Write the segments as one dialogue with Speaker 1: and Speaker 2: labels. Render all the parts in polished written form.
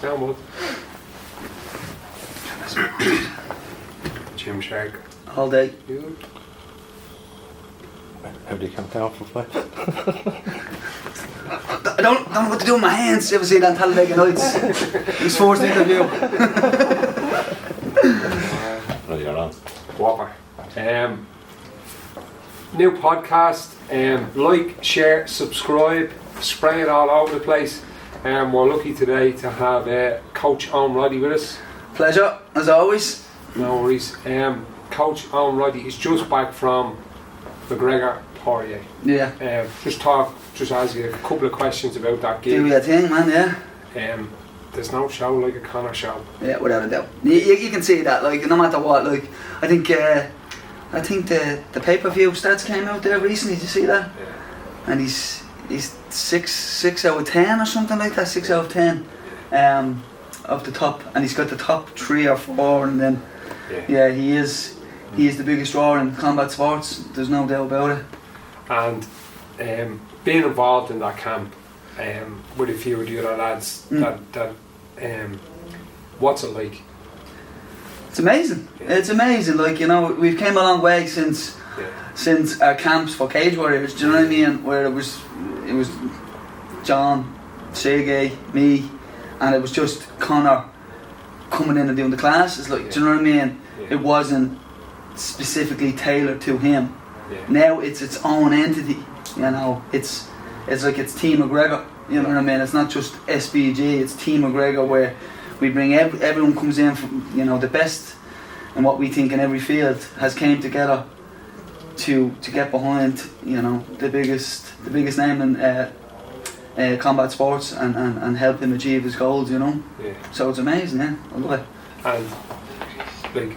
Speaker 1: Charlestown, bud. Gym Shark.
Speaker 2: All day.
Speaker 1: You?
Speaker 3: How do you come down for fight?
Speaker 2: I don't know what to do with my hands. You ever see that on Talladega Nights? His first interview.
Speaker 3: No, you're on.
Speaker 1: Whopper. New podcast. Like, share, subscribe, spray it all over the place. We're lucky today to have Coach Owen Roddy with us.
Speaker 2: Pleasure, as always.
Speaker 1: No worries. Coach Owen Roddy is just back from McGregor Porier.
Speaker 2: Yeah.
Speaker 1: Just ask you a couple of questions about that
Speaker 2: Do
Speaker 1: game.
Speaker 2: your thing, man, yeah.
Speaker 1: There's no show like a Conor show.
Speaker 2: Yeah, without a doubt. You can see that, like, no matter what, like, I think the pay-per-view stats came out there recently, did you see that?
Speaker 1: Yeah.
Speaker 2: And he's 6 out of 10 or something like that, 6 out of 10 of the top, and he's got the top 3 or 4, and then yeah, he is the biggest draw in combat sports, there's no doubt about it.
Speaker 1: And being involved in that camp with a few of the other lads, what's it like?
Speaker 2: It's amazing.
Speaker 1: Yeah.
Speaker 2: It's amazing. Like, you know, we've came a long way since our camps for cage warriors. Do you know what I mean? Where it was John, Sergey, me, and it was just Conor coming in and doing the classes. Like, do you know what I mean?
Speaker 1: Yeah.
Speaker 2: It wasn't specifically tailored to him.
Speaker 1: Yeah.
Speaker 2: Now it's its own entity. You know, it's like it's Team McGregor. You know what I mean? It's not just SBG. It's Team McGregor, where we bring everyone comes in from, you know, the best and what we think in every field has came together to get behind, you know, the biggest name in combat sports and help him achieve his goals, you know.
Speaker 1: Yeah.
Speaker 2: So it's amazing, yeah. I love it.
Speaker 1: And like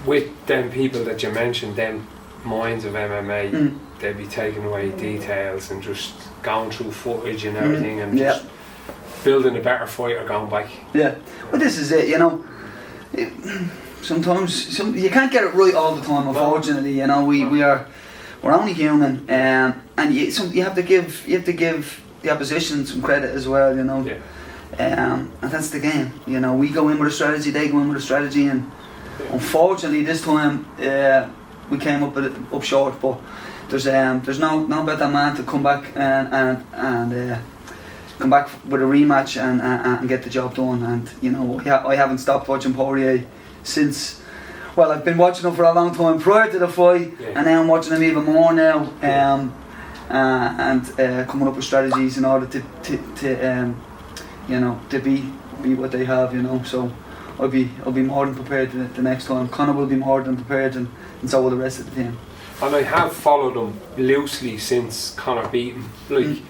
Speaker 1: with them people that you mentioned, them minds of MMA, they'd be taking away details and just going through footage and everything and just building a better fighter going back.
Speaker 2: Yeah. Well, this is it, you know. Sometimes you can't get it right all the time, unfortunately. You know, we're only human, and you have to give the opposition some credit as well. You know, and that's the game. You know, we go in with a strategy, they go in with a strategy, and unfortunately this time we came up short. But there's no better man to come back and come back with a rematch and get the job done. And you know, I haven't stopped watching Porier since. Well, I've been watching him for a long time prior to the fight, and now I'm watching him even more now. And coming up with strategies in order to you know, to be what they have. You know, so I'll be more than prepared the next time. Conor will be more than prepared, and so will the rest of the team.
Speaker 1: And I have followed him loosely since Conor beat him. Like,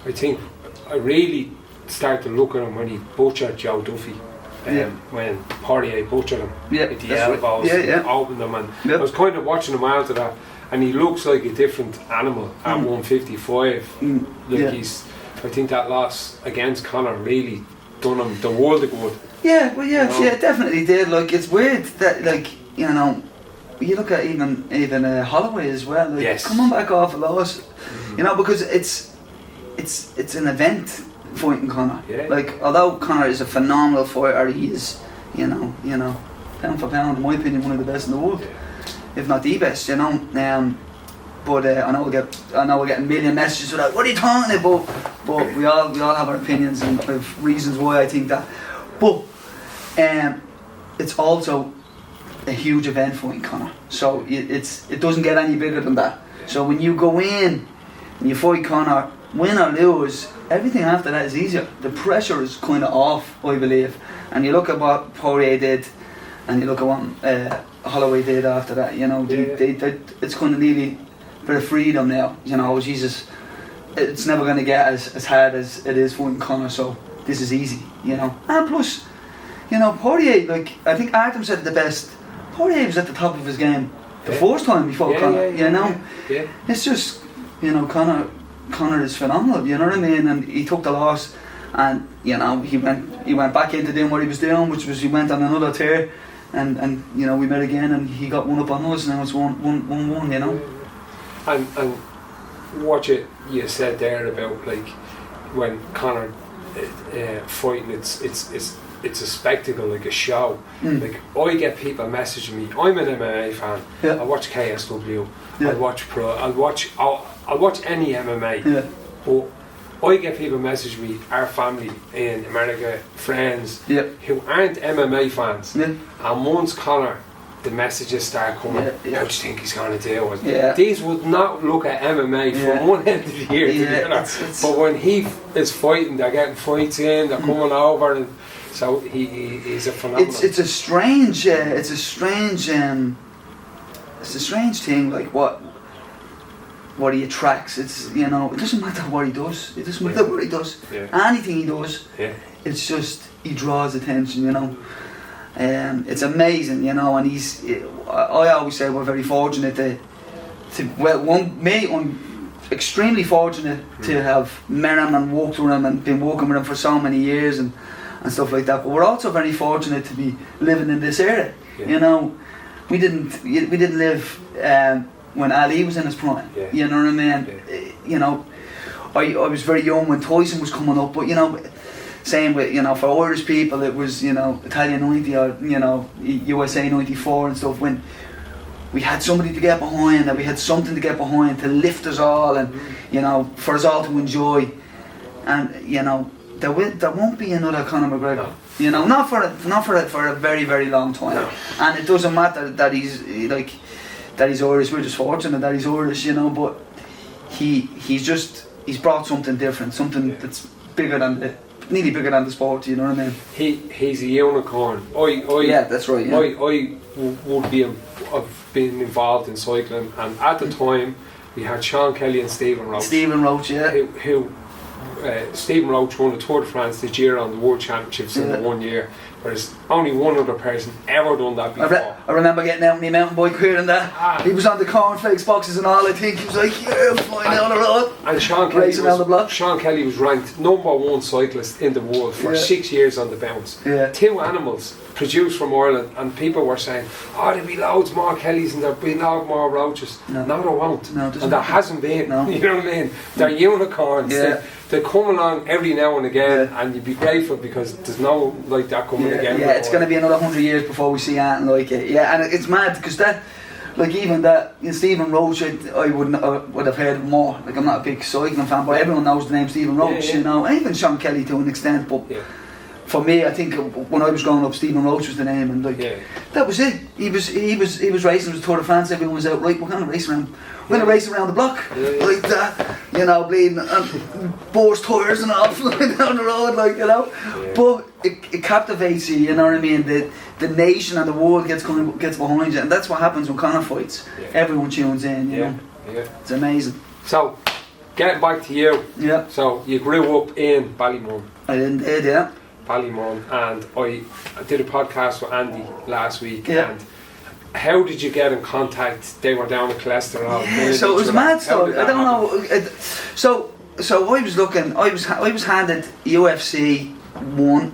Speaker 1: I think I really started to look at him when he butchered Joe Duffy. When Porier butchered him with the elbows, and opened him, and I was kind of watching him after that, and he looks like a different animal at 155. I think that loss against Conor really done him the world of good.
Speaker 2: Yeah, well, yeah, you know? It definitely did. Like, it's weird that, like, you know, you look at even Holloway as well. Like, coming back off a loss, you know, because it's an event fighting Conor. Yeah. Like, although Conor is a phenomenal fighter, he is, you know, pound for pound, in my opinion, one of the best in the world, if not the best. You know, but I know we're getting a million messages about what are you talking about? But we all have our opinions and have reasons why I think that. But it's also a huge event fighting Conor, so it doesn't get any bigger than that. So when you go in and you fight Conor, win or lose, everything after that is easier. The pressure is kind of off, I believe. And you look at what Porier did, and you look at what Holloway did after that. You know, they it's kind of nearly a bit of freedom now. You know, Jesus, it's never going to get as hard as it is fighting Conor. So this is easy. You know, and plus, you know, Porier, like I think Artem said it the best. Porier was at the top of his game the first time before Conor. You know, it's just, you know, Conor is phenomenal, you know what I mean? And he took the loss, and you know, he went back into doing what he was doing, which was he went on another tear, and you know, we met again, and he got one up on us, and now it's 1-1, you know.
Speaker 1: And what you said there about, like, when Conor fighting, it's a spectacle, like a show. Like I get people messaging me. I'm an MMA fan. I watch KSW. I watch pro. I'll watch any MMA. But I get people messaging me, our family in America, friends who aren't MMA fans, and once Conor, the messages start coming. How do you think he's going to deal with it? These would not look at MMA from one end of the year to the other. But when he is fighting, they're getting fights in, they're coming over, and so he's a phenomenon.
Speaker 2: It's a strange thing. Like what he attracts. It's it doesn't matter what he does. It doesn't matter what he does. Anything he does, it's just he draws attention. It's amazing, and he's. I always say we're very fortunate I'm extremely fortunate to have met him and walked with him and been walking with him for so many years and stuff like that. But we're also very fortunate to be living in this era. We didn't live when Ali was in his prime. You know what I mean? I was very young when Tyson was coming up, but same with for Irish people it was Italian 90 or USA 94 and stuff, when we had somebody to get behind, and we had something to get behind to lift us all, and for us all to enjoy, and there won't be another Conor McGregor. Not for a very, very long time. And it doesn't matter that he's Irish. We're just fortunate that he's Irish, but he's brought something different, something that's nearly bigger than the sport. You know what I mean?
Speaker 1: He's a unicorn.
Speaker 2: That's right. Yeah.
Speaker 1: I would have been involved in cycling, and at the time we had Sean Kelly and Stephen Roach. Stephen Roach won the Tour de France, the Giro, and the World Championships in 1 year. Whereas only one other person ever done that before.
Speaker 2: I remember getting out on my mountain bike hearing that. He was on the cornflakes boxes and all. I think he was like, I'm flying down the road.
Speaker 1: And Sean Kelly was ranked #1 cyclist in the world for 6 years on the bounce. 2 animals produced from Ireland, and people were saying, there'll be loads more Kellys and there'll be loads more Roaches. No, there won't. No, and there hasn't been. No. You know what I mean? They're unicorns. They come along every now and again, and you'd be grateful because there's no like that coming again.
Speaker 2: Yeah, it's going to be another 100 years before we see anything like it. Yeah, and it's mad because Stephen Roach, I would have heard more. Like, I'm not a big cycling fan, but everyone knows the name Stephen Roach, and even Sean Kelly to an extent. But for me, I think when I was growing up, Stephen Roach was the name, and that was it. He was racing with the Tour de France. Everyone was out, right, we're going to race around. We're going to race around the block like that, bleeding and burst tyres and all flying down the road, But it captivates you, you know what I mean? The nation and the world gets behind you, and that's what happens when Conor fights. Everyone tunes in, you know. It's amazing.
Speaker 1: So, getting back to you. So you grew up in Ballymun.
Speaker 2: I did,
Speaker 1: Ballymun, and I did a podcast with Andy last week, and how did you get in contact? They were down in cholesterol.
Speaker 2: So it was mad stuff. I don't know. So I was looking. I was handed UFC.While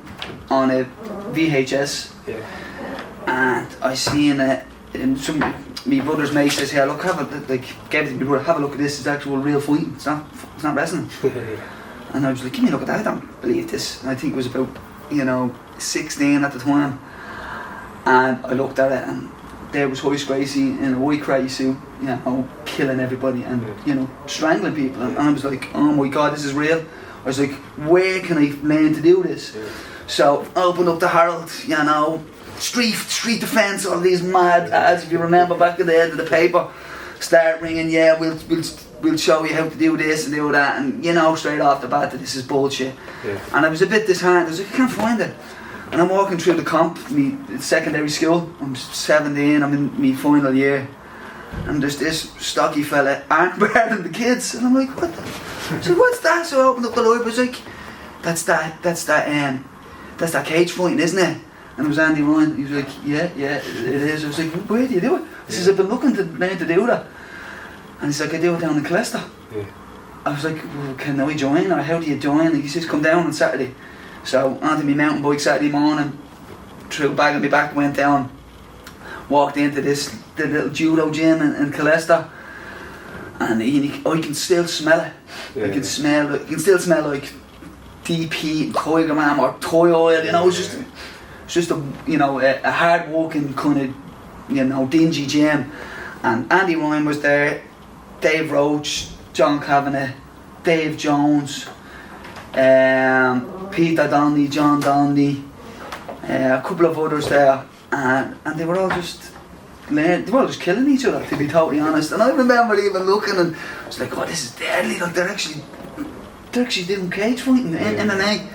Speaker 2: on a VHS, and I seen it. And my brother's mate says, "Here, look, gave it to my brother. Have a look at this. It's actual real fighting. It's not wrestling." And I was like, "Give me a look at that. I don't believe this." And I think it was about 16 at the time. And I looked at it, and there was Hoist Gracie in a white karate suit, killing everybody and strangling people. And I was like, "Oh my God, this is real." I was like, "Where can I learn to do this?" So I opened up the Herald, street defence, all these mad ads. If you remember back in the end of the paper, start ringing. We'll show you how to do this and do that, and straight off the bat that this is bullshit. And I was a bit disheartened. I was like, I can't find it. And I'm walking through the comp, me secondary school. I'm 17. I'm in my final year, and there's this stocky fella armbarring the kids, and I'm like, what? So what's that? So I opened up the library. I was like, that's that cage fighting, isn't it? And it was Andy Ryan. He was like, yeah, it is. I was like, where do you do it? He says, I've been looking to learn to do that. And he's like, I do it down in Colchester. I was like, well, can I join, or how do you join? And he says, come down on Saturday. So onto my mountain bike Saturday morning, threw a bag on my back, went down, walked into the little judo gym in Colchester, and I can still smell it. You can still smell like DP, Tiger Man or Toy Oil, you know, it's just a, you know, a hard working kind of, you know, dingy gym. And Andy Ryan was there, Dave Roach, John Kavanagh, Dave Jones, Peter Donnelly, John Donnelly, a couple of others there, and they were all just killing each other, to be totally honest. And I remember even looking and I was like, oh, this is deadly, like they're actually doing cage fighting in MMA.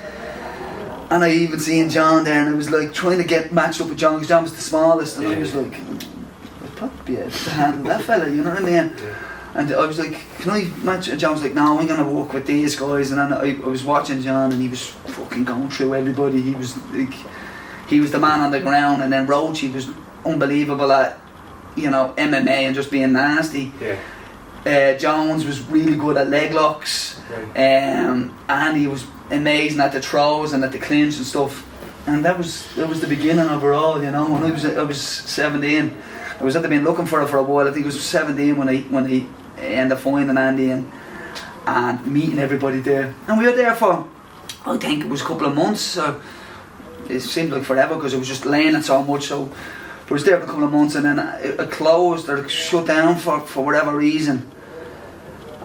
Speaker 2: And I even seen John there, and I was like trying to get matched up with John, because John was the smallest, and I was like, I'd probably be able to handle that fella, you know what I mean? And I was like, can I match? And John was like, no, I'm going to work with these guys. And then I was watching John, and he was fucking going through everybody. He was like, he was the man on the ground. And then Roach, he was unbelievable at, you know, MMA and just being nasty. Jones was really good at leg locks. And he was amazing at the throws and at the clinch and stuff. And that was the beginning of it all, you know. When I was 17, I was at the been looking for it for a while. I think it was 17 when he ended up finding Andy and meeting everybody there. And we were there for, I think it was a couple of months. So it seemed like forever because it was just learning so much. So I was there for a couple of months, and then it closed or shut down for whatever reason.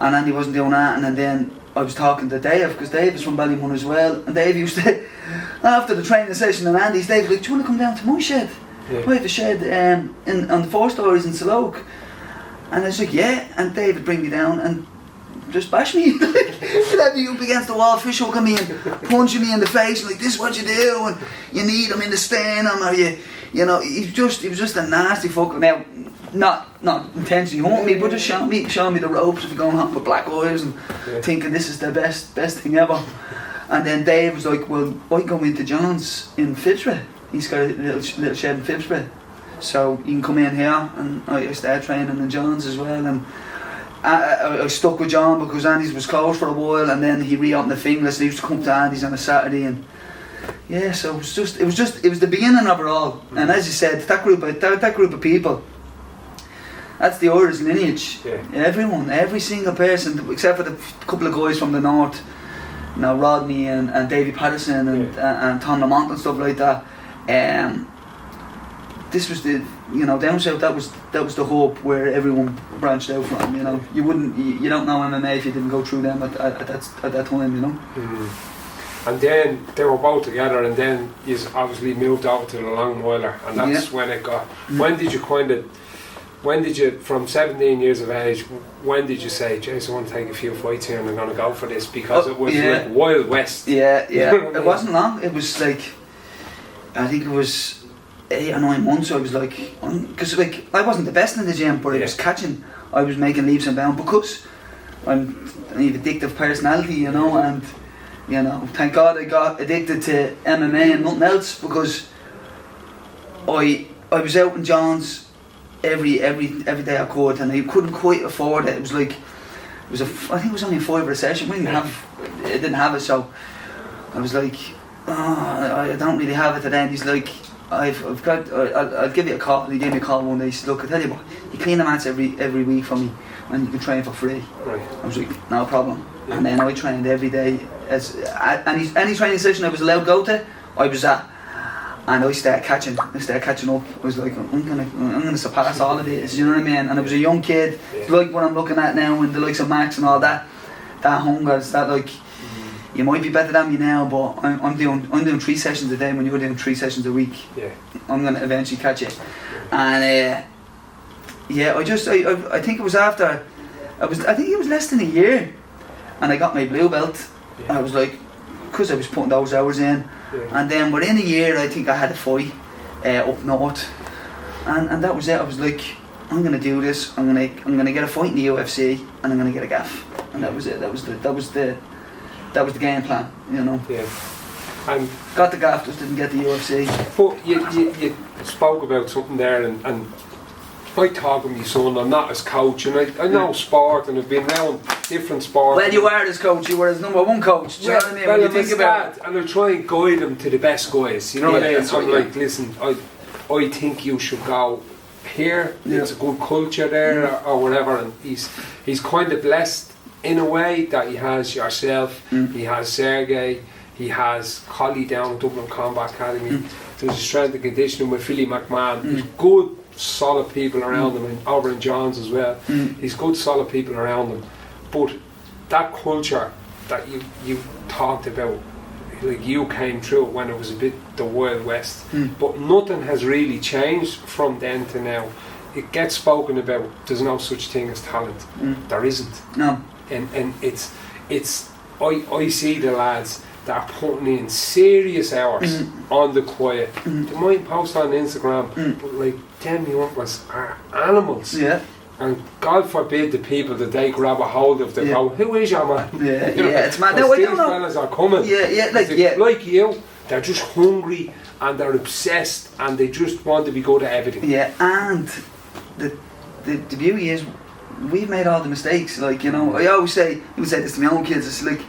Speaker 2: And Andy wasn't doing that, and then I was talking to Dave, because Dave is from Ballymun as well, and Dave used to, after the training session and Andy's, Dave was like, do you want to come down to my shed? I have a shed on the 4 stories in Saloke. And I was like, yeah, and Dave would bring me down and just bash me. He'd have me up against the wall, fish hooking me and punching me in the face, like, this is what you do, and you need him in the sternum, or you know, he was just a nasty fucker. Now, not intentionally hunting me, but just showing me the ropes of going home with black eyes and thinking this is the best thing ever. And then Dave was like, well, I go into John's in Fitzroy. He's got a little shed in Fitzroy, so you can come in here. And I started training in John's as well. And I stuck with John because Andy's was closed for a while, and then he reopened the Fingless. He used to come to Andy's on a Saturday, and yeah, so it was the beginning of it all. And as you said, that group of people, that's the Irish lineage. Everyone, every single person, except for the couple of guys from the north, you know, Rodney and Davy Patterson and Tom Lamont and stuff like that. This was the, you know, down south, that was the hub where everyone branched out from. You know, you don't know MMA if you didn't go through them at that time. You know.
Speaker 1: And then they were both together, and then you obviously moved out to the Longweiler, and that's when it got. When did you, from 17 years of age, when did you say, Jason, I want to take a few fights here and I'm going to go for this? Because it was like Wild West. Yeah.
Speaker 2: It wasn't long. It was like, I think it was 8 or 9 months. I was like, because like I wasn't the best in the gym, but I was catching. I was making leaps and bounds because I'm an addictive personality, you know, and you know, thank God I got addicted to MMA and nothing else, because I was out in John's every day I could, and I couldn't quite afford it. It was like, I think it was only a $5 a session. We didn't have it, so I was like, I don't really have it today. And he's like, I've got, I'll give you a call. And he gave me a call one day. He said, look, I tell you what, you clean the mats every week for me, and you can train for free. I was like, no problem. And then I trained every day. Any training session I was allowed to go to, I was at. And I started catching up. I was like, I'm gonna surpass all of this, you know what I mean? And I was a young kid, like what I'm looking at now, and the likes of Max and all that hunger, it's that like, you might be better than me now, but I'm doing 3 sessions a day when you're doing 3 sessions a week. I'm gonna eventually catch it. And I think it was after, I think it was less than a year, and I got my blue belt. And I was like, because I was putting those hours in. And then within a year, I think I had a fight up north, and that was it. I was like, I'm gonna do this. I'm gonna get a fight in the UFC, and I'm gonna get a gaff. And that was it. That was the game plan, you know. And got the gaff, just didn't get the UFC.
Speaker 1: But you spoke about something there, and I talk with my son. I'm not his coach, and I know sport, and I've been around different sports.
Speaker 2: Well, you are his coach. You were his number 1 coach. Do you know what I mean?
Speaker 1: Well, when you think about it, and I try and guide him to the best guys. You know what I mean? I'm like, listen, I think you should go here. It's a good culture there, or whatever. And he's kind of blessed in a way that he has yourself, he has Sergey, he has Collie down at Dublin Combat Academy, there's a strength and conditioning with Philly McMahon, there's good solid people around him, and over in John's as well, he's good solid people around him, but that culture that you talked about, like you came through when it was a bit the Wild West, but nothing has really changed from then to now. It gets spoken about, there's no such thing as talent. There isn't.
Speaker 2: No.
Speaker 1: And it's I see the lads that are putting in serious hours on the quiet. They might post on Instagram, but like them youngsters are animals.
Speaker 2: Yeah.
Speaker 1: And God forbid the people that they grab a hold of, they go, who is your man?
Speaker 2: Yeah,
Speaker 1: You know,
Speaker 2: it's mad.
Speaker 1: these
Speaker 2: No, I don't know.
Speaker 1: fellas are coming. Like you, they're just hungry and they're obsessed and they just want to be good at everything.
Speaker 2: Yeah, and the beauty is we've made all the mistakes. Like, you know, I always say, even say this to my own kids, it's like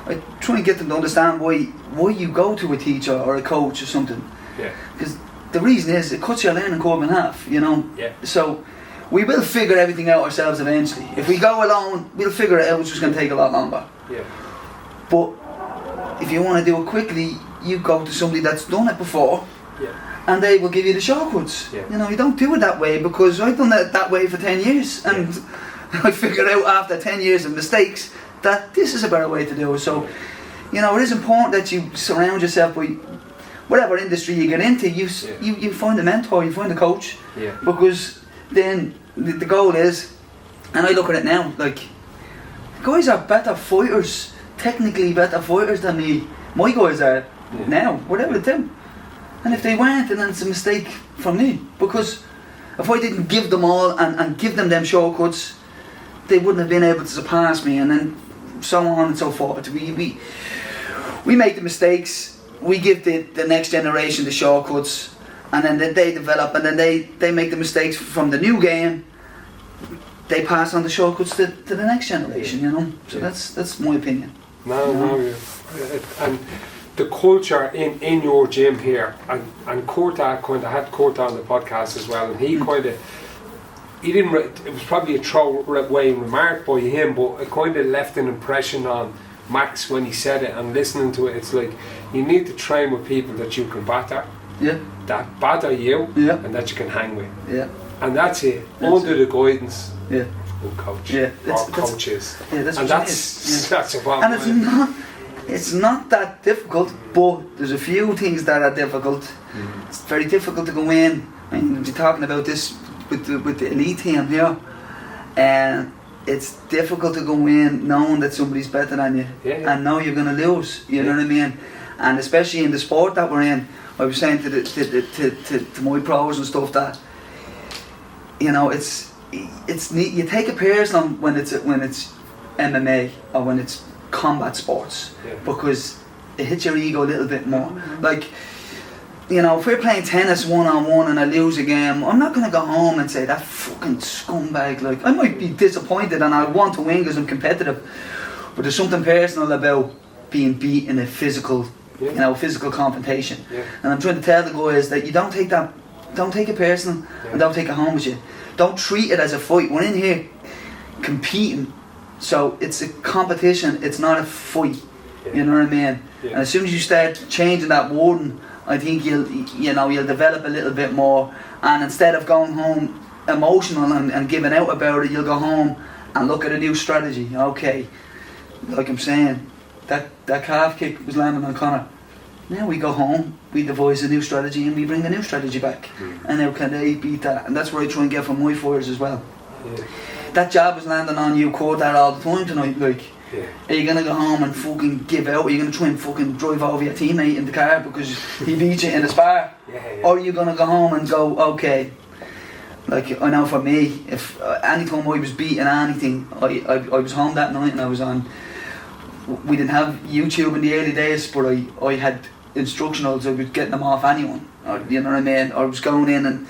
Speaker 2: I try and get them to understand why you go to a teacher or a coach or something.
Speaker 1: Yeah.
Speaker 2: Because the reason is it cuts your learning curve in half, you know.
Speaker 1: Yeah.
Speaker 2: So we will figure everything out ourselves eventually. If we go alone, we'll figure it out, it's just going to take a lot longer.
Speaker 1: Yeah.
Speaker 2: But if you want to do it quickly, you go to somebody that's done it before.
Speaker 1: Yeah.
Speaker 2: And they will give you the shortcuts.
Speaker 1: Yeah.
Speaker 2: You know, you don't do it that way, because I've done it that way for 10 years and I figured out after 10 years of mistakes that this is a better way to do it. So, you know, it is important that you surround yourself with whatever industry you get into, you find a mentor, you find a coach, because then the goal is, and I look at it now, like, guys are better fighters, technically better fighters than me. My guys are now, whatever they do. And if they weren't, then it's a mistake from me, because if I didn't give them all and give them shortcuts, they wouldn't have been able to surpass me, and then so on and so forth. We make the mistakes, we give the next generation the shortcuts, and then they develop, and then they make the mistakes from the new game, they pass on the shortcuts to the next generation, you know. So that's my opinion.
Speaker 1: And the culture in your gym here, and Corta kind of had Corta on the podcast as well, and he kind of, it was probably a throwaway remark by him, but it kind of left an impression on Max when he said it, and listening to it, it's like, you need to train with people that you can batter, that batter you, and that you can hang with. Yeah. And that's it, under the guidance of a good coach, or coaches. That's about it.
Speaker 2: And it's not that difficult, but there's a few things that are difficult. It's very difficult to go in. I mean, we're talking about this with the elite team here, and it's difficult to go in knowing that somebody's better than you, and know you're going to lose. You know what I mean? And especially in the sport that we're in, I was saying to my pros and stuff that, you know, it's neat. You take it personal when it's MMA or when it's combat sports, because it hits your ego a little bit more. Like, you know, if we're playing tennis one-on-one and I lose a game, I'm not going to go home and say, that fucking scumbag. Like, I might be disappointed and I want to win because I'm competitive, but there's something personal about being beat in a physical, you know, physical confrontation. And I'm trying to tell the guys that you don't take it personal, and don't take it home with you. Don't treat it as a fight. We're in here competing, so it's a competition, it's not a fight. You know what I mean? And as soon as you start changing that wording, I think you'll develop a little bit more, and instead of going home emotional and giving out about it, you'll go home and look at a new strategy. Okay, like I'm saying, that calf kick was landing on Conor. Now we go home, we devise a new strategy, and we bring a new strategy back. And how can they beat that? And that's where I try and get from my fighters as well. That jab is landing on you, caught that all the time tonight. Like, are you going to go home and fucking give out? Are you going to try and fucking drive over your teammate in the car because he beat you in the spar? Or are you going to go home and go, okay, like, I know for me, if any time I was beating anything, I was home that night and I was on, we didn't have YouTube in the early days, but I had instructionals, I was getting them off anyone, you know what I mean? Or I was going in and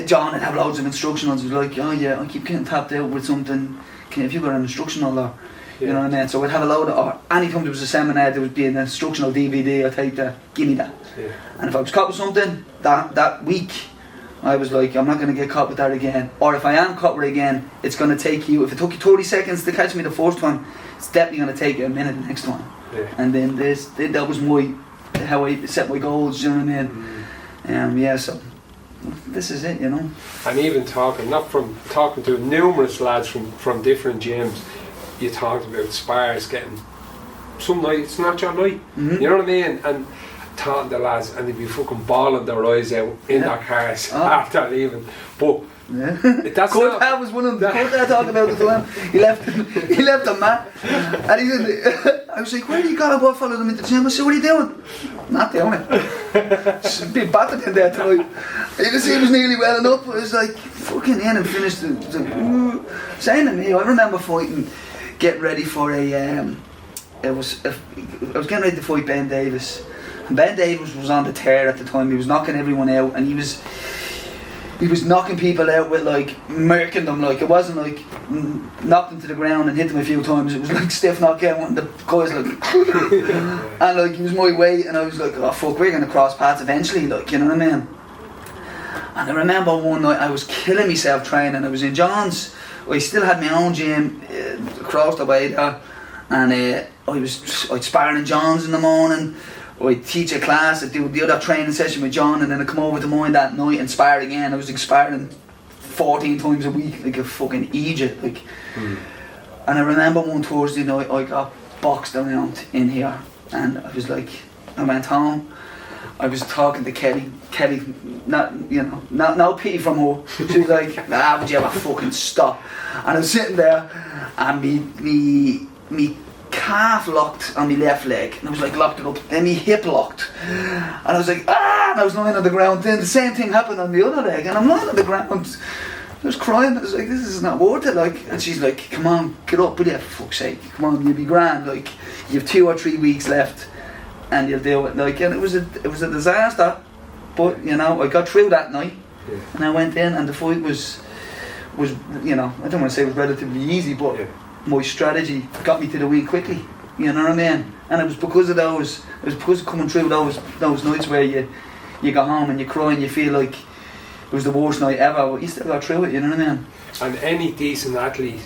Speaker 2: John would have loads of instructionals. It was like, oh yeah, I keep getting tapped out with something, have you got an instructional, or you know what I mean? So I'd have a load of, or anytime there was a seminar, there would be an instructional DVD, I'd take that, give me that. And if I was caught with something that week, I was like, I'm not going to get caught with that again. Or if I am caught with it again, it's going to take you, if it took you 30 seconds to catch me the first time, it's definitely going to take you a minute the next time.
Speaker 1: Yeah.
Speaker 2: And then that was how I set my goals, you know what I mean? So this is it, you know.
Speaker 1: And even talking to numerous lads from different gyms, you talked about spars getting, some night it's not your night, you know what I mean? And talking to lads, and they'd be fucking bawling their eyes out in their cars after leaving. But that's
Speaker 2: Kurt Dad was one of them. Kurt Dad talked about it to him. He left the mat, and he said, I was like, where do you go? I followed him into the gym. I said, what are you doing? Not doing it. Just a bit battered in there tonight. You can see he was nearly well enough. I was like, fucking in and finished it. Saying to me, I remember fighting, getting ready for I was getting ready to fight Ben Davis. And Ben Davis was on the tear at the time. He was knocking everyone out, and he was knocking people out with like murking them. Like it wasn't like knocked them to the ground and hit them a few times. It was like stiff knockout, and the guys like and like he was my weight, and I was like, oh fuck, we're gonna cross paths eventually, like, you know what I mean? And I remember one night I was killing myself training. I was in John's. I still had my own gym across the way there, and I'd spar in John's in the morning. I'd teach a class, I'd do the other training session with John, and then I'd come over to mine that night and spar again. I was like sparring 14 times a week, like a fucking idiot. Like. And I remember one Thursday night I got boxed around in here, and I was like, I went home. I was talking to Kelly, no pity from her. She was like, would you ever fucking stop? And I was sitting there, and me calf locked on my left leg, and I was like locked it up, then my hip locked, and I was like, and I was lying on the ground. Then the same thing happened on the other leg, and I'm lying on the ground, I was crying. I was like, this is not worth it, like. And she's like, come on, get up, will you, for fuck's sake, come on, you'll be grand, like, you have 2 or 3 weeks left and you'll do it, like. And it was a disaster, but you know, I got through that night, and I went in, and the fight was you know, I don't want to say it was relatively easy, but my strategy got me to the win quickly, you know what I mean? And it was because of those, it was because of coming through those nights where you go home and you cry and you feel like it was the worst night ever, but you still got through it, you know what I mean? And
Speaker 1: any decent athlete,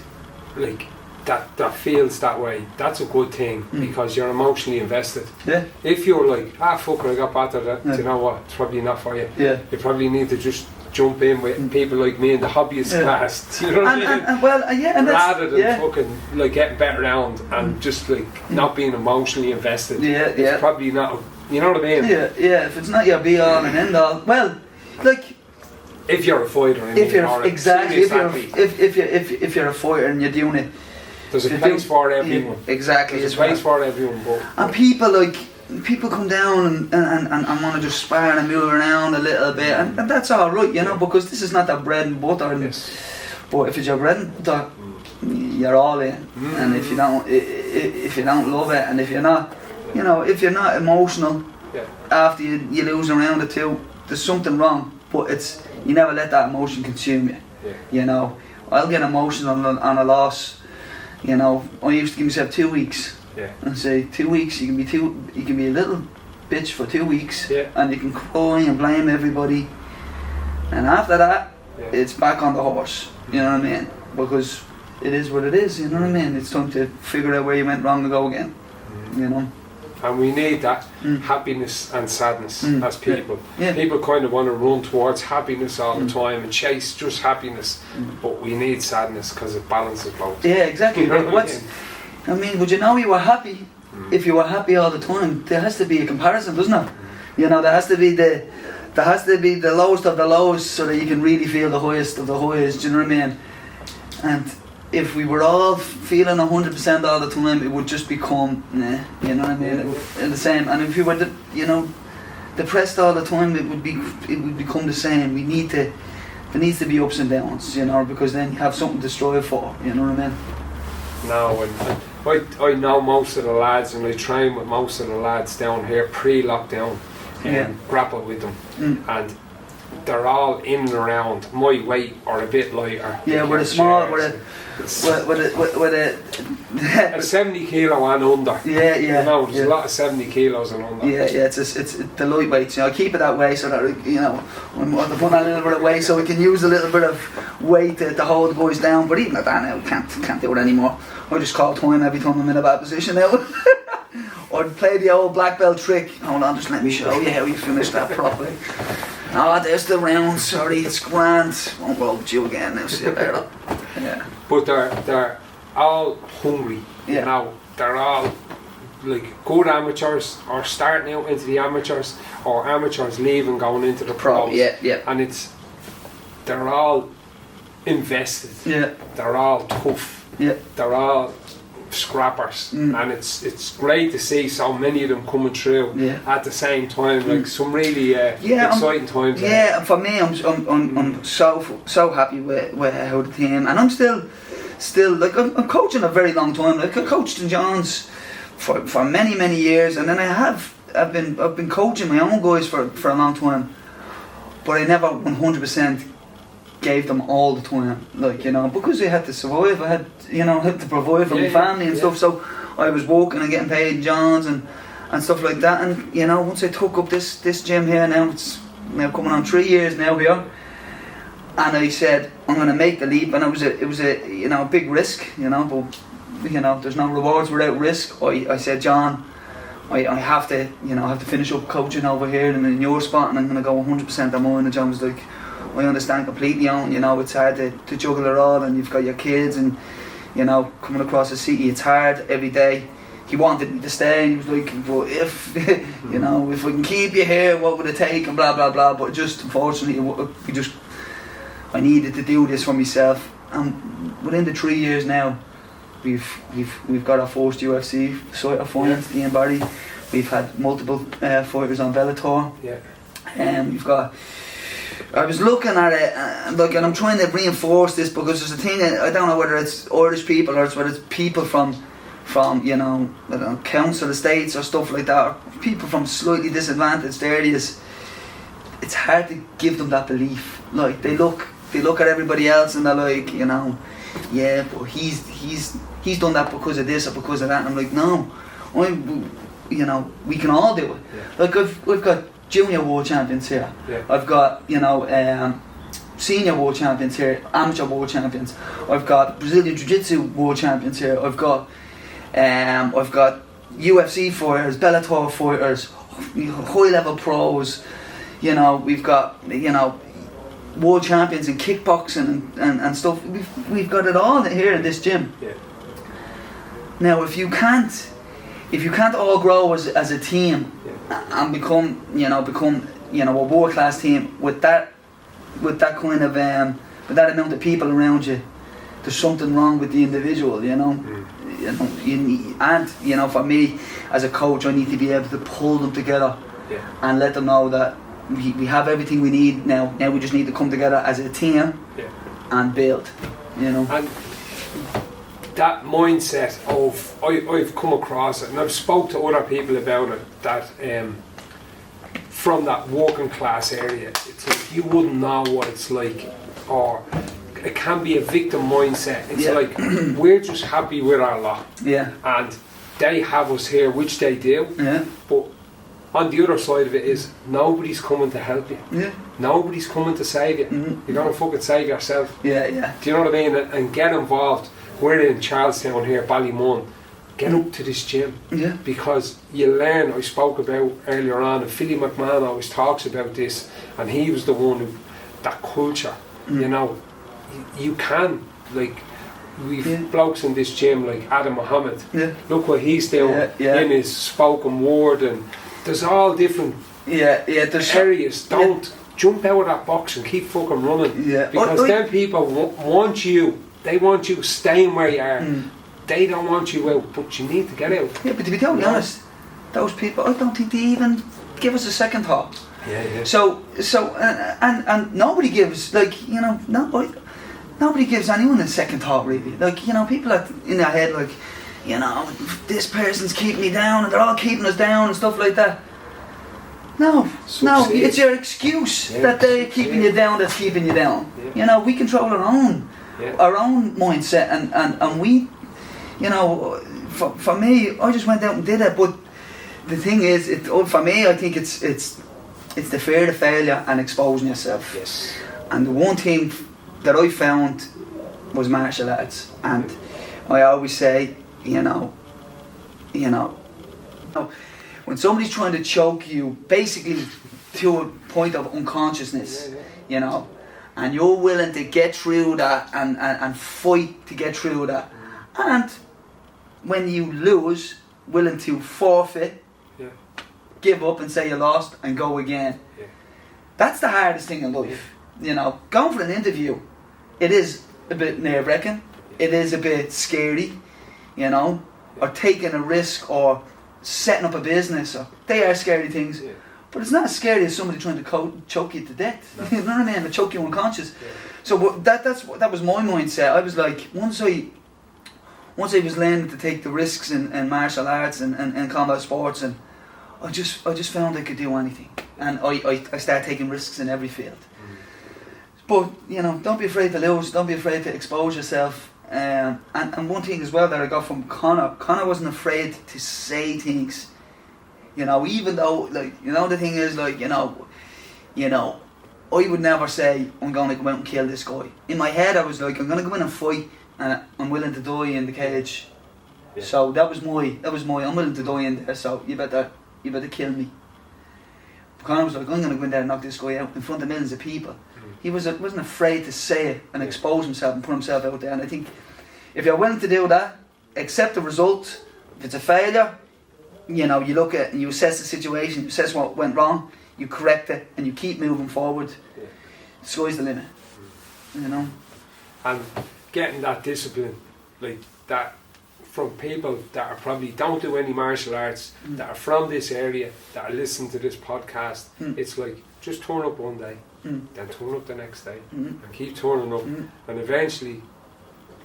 Speaker 1: like, that feels that way, that's a good thing, because you're emotionally invested. Yeah. If you're like, fuck, I got battered, you know what, it's probably not for you. Yeah. You probably need to just jump in with people like me in the hobbyist class, you know what I mean? And rather than fucking like getting better round and just like not being emotionally invested. It's probably not, you know what I mean? If it's not your be all and end all, well, like, if you're a fighter, if you're a fighter and you're doing it, there's a place for everyone. Exactly, there's a place for everyone. And people come down and want to just spar and move around a little bit, and that's all right, you know, because this is not their bread and butter. But if it's your bread and butter, you're all in. And if you don't love it, and if you're not, you know, if you're not emotional after you lose a round or two, there's something wrong. But it's, you never let that emotion consume you. You know, I'll get emotional on a loss. You know, I used to give myself 2 weeks. And say 2 weeks, you can be a little bitch for 2 weeks, and you can cry and blame everybody, and after that, it's back on the horse. You know what I mean? Because it is what it is. You know what I mean? It's time to figure out where you went wrong and go again. You know. And we need that happiness and sadness as people. People kind of want to run towards happiness all the time and chase just happiness, but we need sadness because it balances both. Yeah, exactly. You know I mean, would you know you were happy if you were happy all the time? There has to be a comparison, doesn't it? You know, there has to be the lowest of the lowest so that you can really feel the highest of the highest. Do you know what I mean? And if we were all feeling 100% all the time, it would just become, you know what I mean? The same. And if you were, depressed all the time, it would become the same. There needs to be ups and downs, you know, because then you have something to strive for. You know what I mean? No, and I know most of the lads, and I train with most of the lads down here pre-lockdown, and grapple with them, and they're all in and around my weight or a bit lighter.
Speaker 2: Yeah, with a small, with a
Speaker 1: a 70 kilo and under.
Speaker 2: Yeah, yeah.
Speaker 1: You know, there's
Speaker 2: yeah.
Speaker 1: a lot of 70 kilos and under.
Speaker 2: Yeah, yeah. It's the lightweights. You know, I keep it that way so that when I put on a little bit of weight, so we can use a little bit of weight to hold the boys down. But even at that now, can't do it anymore. I just call time every time I'm in a bad position now. Or play the old black belt trick. Hold on, just let me show you how you finish that properly. Oh, there's the round, sorry, it's grand. Won't roll with you again now, see you later. Yeah.
Speaker 1: But they're all hungry,
Speaker 2: Yeah.
Speaker 1: you know. They're all like good amateurs or starting out into the amateurs or amateurs leaving going into the pros.
Speaker 2: Yeah, yeah.
Speaker 1: And they're all invested.
Speaker 2: Yeah.
Speaker 1: They're all tough.
Speaker 2: Yeah.
Speaker 1: They're all scrappers, and it's great to see so many of them coming through at the same time. Like some really exciting times.
Speaker 2: Yeah, and for me, I'm so happy with how the team, and I'm still like I'm coaching a very long time. Like I coached in John's for many years, and then I've been coaching my own guys for a long time, but I never 100% gave them all the time, like, you know, because I had to survive. I had to provide for my family and stuff. So I was working and getting paid in John's and stuff like that. And you know, once I took up this gym here, now it's coming on 3 years now here, and I said I'm going to make the leap. And it was a big risk, but there's no rewards without risk. I said, John, I have to finish up coaching over here and in your spot, and I'm going to go 100% on mine. And John was like, I understand completely, Owen, it's hard to juggle it all, and you've got your kids, and coming across the city, it's hard every day. He wanted me to stay, and he was like, but if if we can keep you here, what would it take, and blah blah blah. But just unfortunately, I needed to do this for myself. And within the 3 years now, we've got our first UFC fight, Ian Barry. We've had multiple fighters on Bellator. We've got. I was looking at it, and I'm trying to reinforce this, because there's a thing that I don't know whether it's Irish people or whether it's people from council estates or stuff like that, or people from slightly disadvantaged areas. It's hard to give them that belief. Like they look at everybody else and they're like, yeah, but he's done that because of this or because of that. And I'm like, no, we can all do it. Like we've got junior world champions here. I've got senior world champions here, amateur world champions. I've got Brazilian Jiu-Jitsu world champions here. I've got UFC fighters, Bellator fighters, high level pros. We've got world champions in kickboxing and stuff. We've got it all here in this gym. Now, if you can't all grow as a team and become a world class team with that kind of with that amount of people around you, there's something wrong with the individual, and for me as a coach, I need to be able to pull them together and let them know that we have everything we need now. Now we just need to come together as a team and build, And
Speaker 1: that mindset of I've come across it, and I've spoke to other people about it, that from that working class area, it's like you wouldn't know what it's like, or it can be a victim mindset. It's like we're just happy with our lot, and they have us here, which they do, but on the other side of it is nobody's coming to help you. Nobody's coming to save you. You're gonna fucking save yourself. Do you know what I mean? And get involved. We're in Charlestown here, Ballymun. Get up to this gym, because you learn. I spoke about earlier on, and Philly McMahon always talks about this, and he was the one who, that culture, you can, like, we've blokes in this gym like Adam Muhammad, look what he's doing in his spoken word, and there's all different there's areas. Don't jump out of that box and keep fucking running, because then people want you. They want you staying where you are. They don't want you out, but you need to get out.
Speaker 2: Yeah, but to be totally honest, those people, I don't think they even give us a second thought. So and nobody gives, like, nobody gives anyone a second thought, really. Like, people are in their head like, this person's keeping me down and they're all keeping us down and stuff like that. No,
Speaker 1: succeed.
Speaker 2: it's your excuse that they're keeping you down that's keeping you down.
Speaker 1: Yeah.
Speaker 2: You know, we control our own mindset and we, you know, for me, I just went out and did it. But the thing is, for me, I think it's the fear of failure and exposing yourself.
Speaker 1: Yes.
Speaker 2: And the one thing that I found was martial arts, and I always say, you know, when somebody's trying to choke you, basically to a point of unconsciousness, you know, and you're willing to get through that and fight to get through that, and when you lose, willing to forfeit, give up and say you lost and go again. That's the hardest thing in life. You know, going for an interview, it is a bit nerve-wracking, it is a bit scary, you know, or taking a risk or setting up a business, or they are scary things, but it's not as scary as somebody trying to choke you to death. No. You know what I mean? Or choke you unconscious. So that was my mindset. I was like, once I was learning to take the risks in martial arts and combat sports, and I just found I could do anything, and I started taking risks in every field. But you know, don't be afraid to lose. Don't be afraid to expose yourself. And one thing as well that I got from Conor wasn't afraid to say things. You know, even though, like, you know, the thing is, like, you know, I would never say I'm going to go out and kill this guy. In my head, I was like, I'm going to go in and fight, and I'm willing to die in the cage. So that was my. I'm willing to die in there. So you better kill me. Conor was like, I'm going to go in there and knock this guy out in front of millions of people. He wasn't afraid to say it and expose himself and put himself out there. And I think if you're willing to do that, accept the result. If it's a failure, you know, you look at and you assess the situation, you assess what went wrong, you correct it, and you keep moving forward. The sky's the limit. You know. And
Speaker 1: getting that discipline, like that, from people that are probably don't do any martial arts, that are from this area, that are listening to this podcast, it's like, just turn up one day, then turn up the next day, and keep turning up, and eventually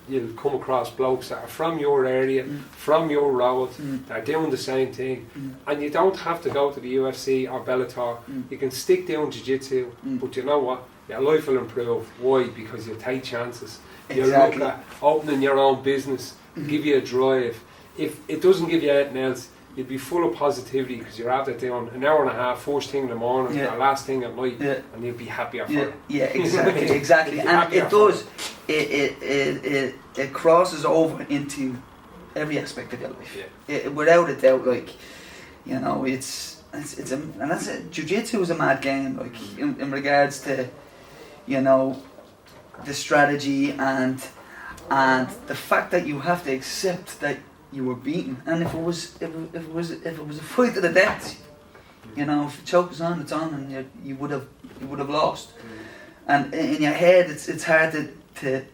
Speaker 1: you'll come across blokes that are from your area, from your road, that are doing the same thing, and you don't have to go to the UFC or Bellator. You can stick down jiu-jitsu, but you know what? Your life will improve. Why? Because you take chances. You look at opening your own business, give you a drive. If it doesn't give you anything else, you'll be full of positivity because you're out there doing an hour and a half, first thing in the morning, or last thing at night, and you'll be happier for it.
Speaker 2: Yeah, exactly. And it does. It crosses over into every aspect of your life. Without a doubt, like, you know, it's and that's it. Jiu-jitsu is a mad game, like in regards to, you know, the strategy and the fact that you have to accept that you were beaten, and if it was a fight to the death, you know, if the choke was on, it's on, and you would have lost. And in your head, it's hard to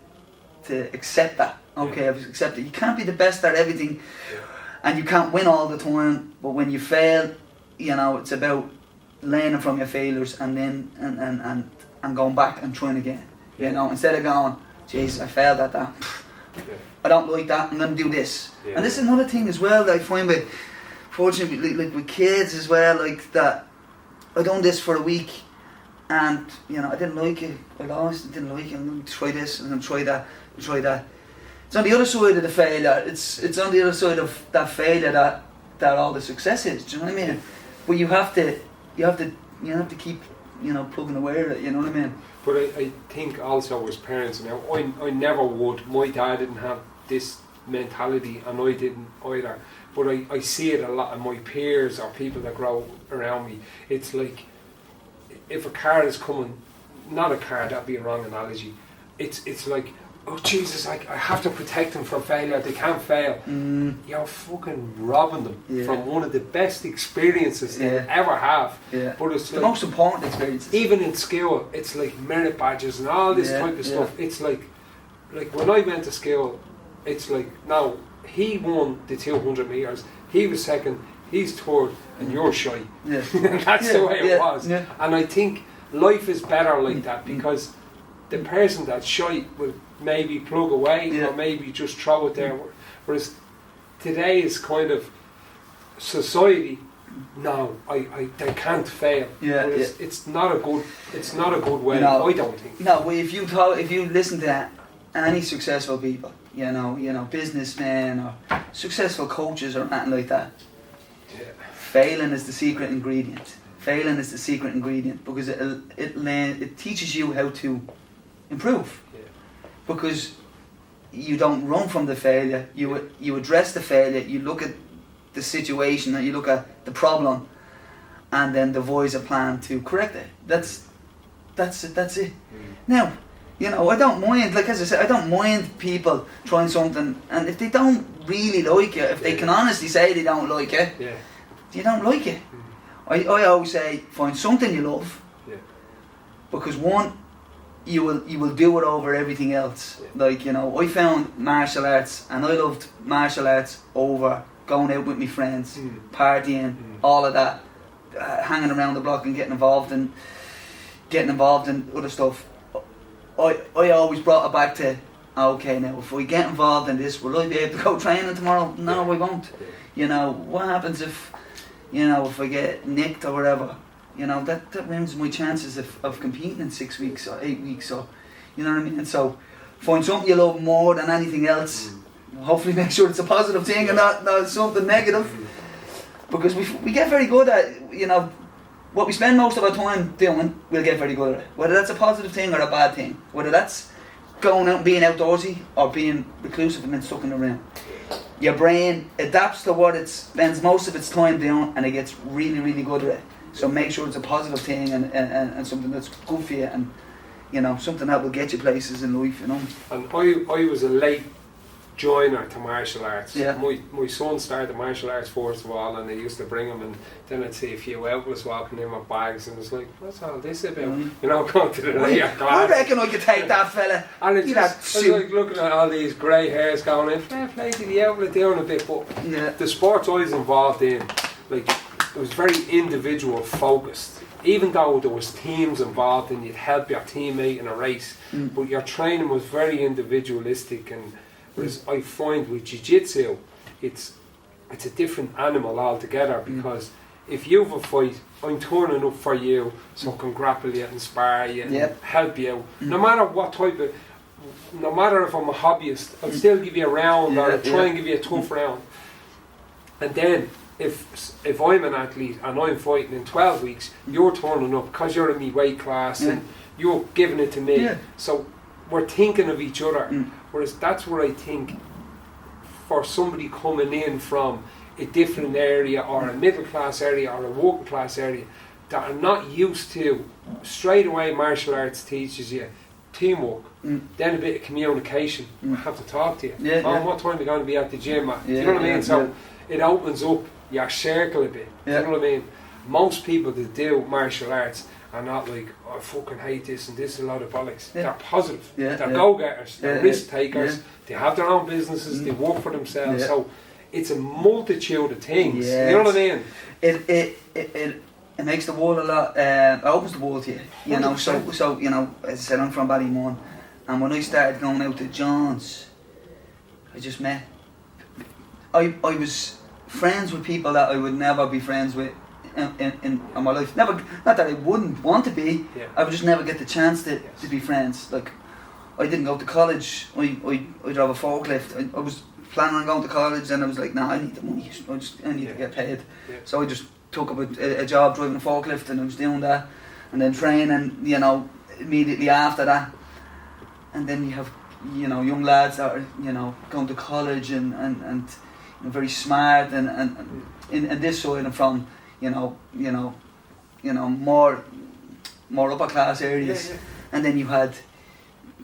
Speaker 2: accept that. Okay, I've accepted. You can't be the best at everything, and you can't win all the time. But when you fail, you know, it's about learning from your failures and then and going back and trying again. You know, instead of going, jeez, I failed at that. I don't like that. I'm going to do this. And this is another thing as well that I find with, fortunately, like with kids as well, like that. I done this for a week, and you know, I didn't like it. I lost. I didn't like it. I'm going to try this. I'm going to try that. Try that. It's on the other side of the failure. It's on the other side of that failure that all the success is. Do you know what I mean? But you have to keep, you know, plugging away at it. You know what I mean?
Speaker 1: But I think also as parents now, I never would. My dad didn't have this mentality, and I didn't either. But I see it a lot in my peers or people that grow around me. It's like, if a car is coming, not a car, that'd be a wrong analogy. It's like, oh Jesus, I have to protect them from failure. They can't fail. You're fucking robbing them from one of the best experiences they ever have. But it's
Speaker 2: the most important experiences.
Speaker 1: Even in school, it's like merit badges and all this type of stuff. It's like when I went to school, it's like, now he won the 200 metres, he was second, he's third, and you're shy. That's the way it was. And I think life is better like that, because the person that's shy will maybe plug away or maybe just throw it there. Whereas today is kind of society no, they can't fail.
Speaker 2: Yeah,
Speaker 1: but it's not a good way.
Speaker 2: No.
Speaker 1: I don't think.
Speaker 2: No, but if you listen to any successful people, you know, businessmen or successful coaches or anything like that, failing is the secret ingredient. Failing is the secret ingredient because it teaches you how to improve.
Speaker 1: Yeah.
Speaker 2: Because you don't run from the failure. You address the failure. You look at the situation and you look at the problem, and then devise a plan to correct it. That's it. Now, you know, I don't mind. Like as I said, I don't mind people trying something, and if they don't really like it, if they can honestly say they don't like it, you don't like it. I always say find something you love, because one, you will do it over everything else. Like, you know, I found martial arts, and I loved martial arts over going out with my friends, partying, all of that, hanging around the block and getting involved in other stuff. I always brought it back to, okay, now if we get involved in this, will I be able to go training tomorrow? No, I won't. You know, what happens if I get nicked or whatever? You know, that ruins my chances of competing in 6 weeks or 8 weeks, or, you know what I mean? And so, find something you love more than anything else. Hopefully make sure it's a positive thing and not something negative. Because we get very good at, you know, what we spend most of our time doing, we'll get very good at it. Whether that's a positive thing or a bad thing. Whether that's going out and being outdoorsy or being reclusive and then stuck in the room. Your brain adapts to what it spends most of its time doing, and it gets really, really good at it. So make sure it's a positive thing and something that's good for you, and, you know, something that will get you places in life, you know.
Speaker 1: And I was a late joiner to martial arts.
Speaker 2: Yeah.
Speaker 1: My son started martial arts first of all, and I used to bring him, and then I'd see a few outlaws walking in with bags, and it's like, what's all this about? You know, going to the later class.
Speaker 2: I reckon I could take that fella.
Speaker 1: And it's just, I was like looking at all these grey hairs going in, fair play to the outlet down a bit, but the sports I was involved in, like, it was very individual focused. Even though there was teams involved and you'd help your teammate in a race, but your training was very individualistic. And whereas I find with jiu-jitsu, it's a different animal altogether, because if you have a fight, I'm turning up for you so I can grapple you and spar you and help you out. No matter what type of, no matter if I'm a hobbyist, I'll still give you a round or I'll try and give you a tough round. And then if I'm an athlete and I'm fighting in 12 weeks, you're turning up because you're in my weight class and you're giving it to me. So we're thinking of each other. Whereas that's where I think for somebody coming in from a different area or a middle class area or a working class area that are not used to, straight away martial arts teaches you teamwork, then a bit of communication. I have to talk to you. What time are you going to be at the gym at? Do you know what I mean? So it opens up your circle a bit. Do you know what I mean? Most people that do martial arts are not like, oh, I fucking hate this and this is a lot of bollocks. They're positive. They're go-getters. They're risk takers. They have their own businesses. They work for themselves. So it's a multitude of things. You know what I mean? It
Speaker 2: makes the world a lot. It opens the world to you. You know. So you know, as I said, I'm from Ballymun, and when I started going out to John's, I just met. I was friends with people that I would never be friends with in my life. Never, not that I wouldn't want to be. I would just never get the chance to be friends. Like, I didn't go to college. I drove a forklift. I was planning on going to college, and I was like, nah, I need the money. I need to get paid. So I just took up a job driving a forklift, and I was doing that, and then training, you know, immediately after that. And then you have, you know, young lads that are, you know, going to college and you know, very smart and in this side, and from, you know, more upper class areas. And then you had,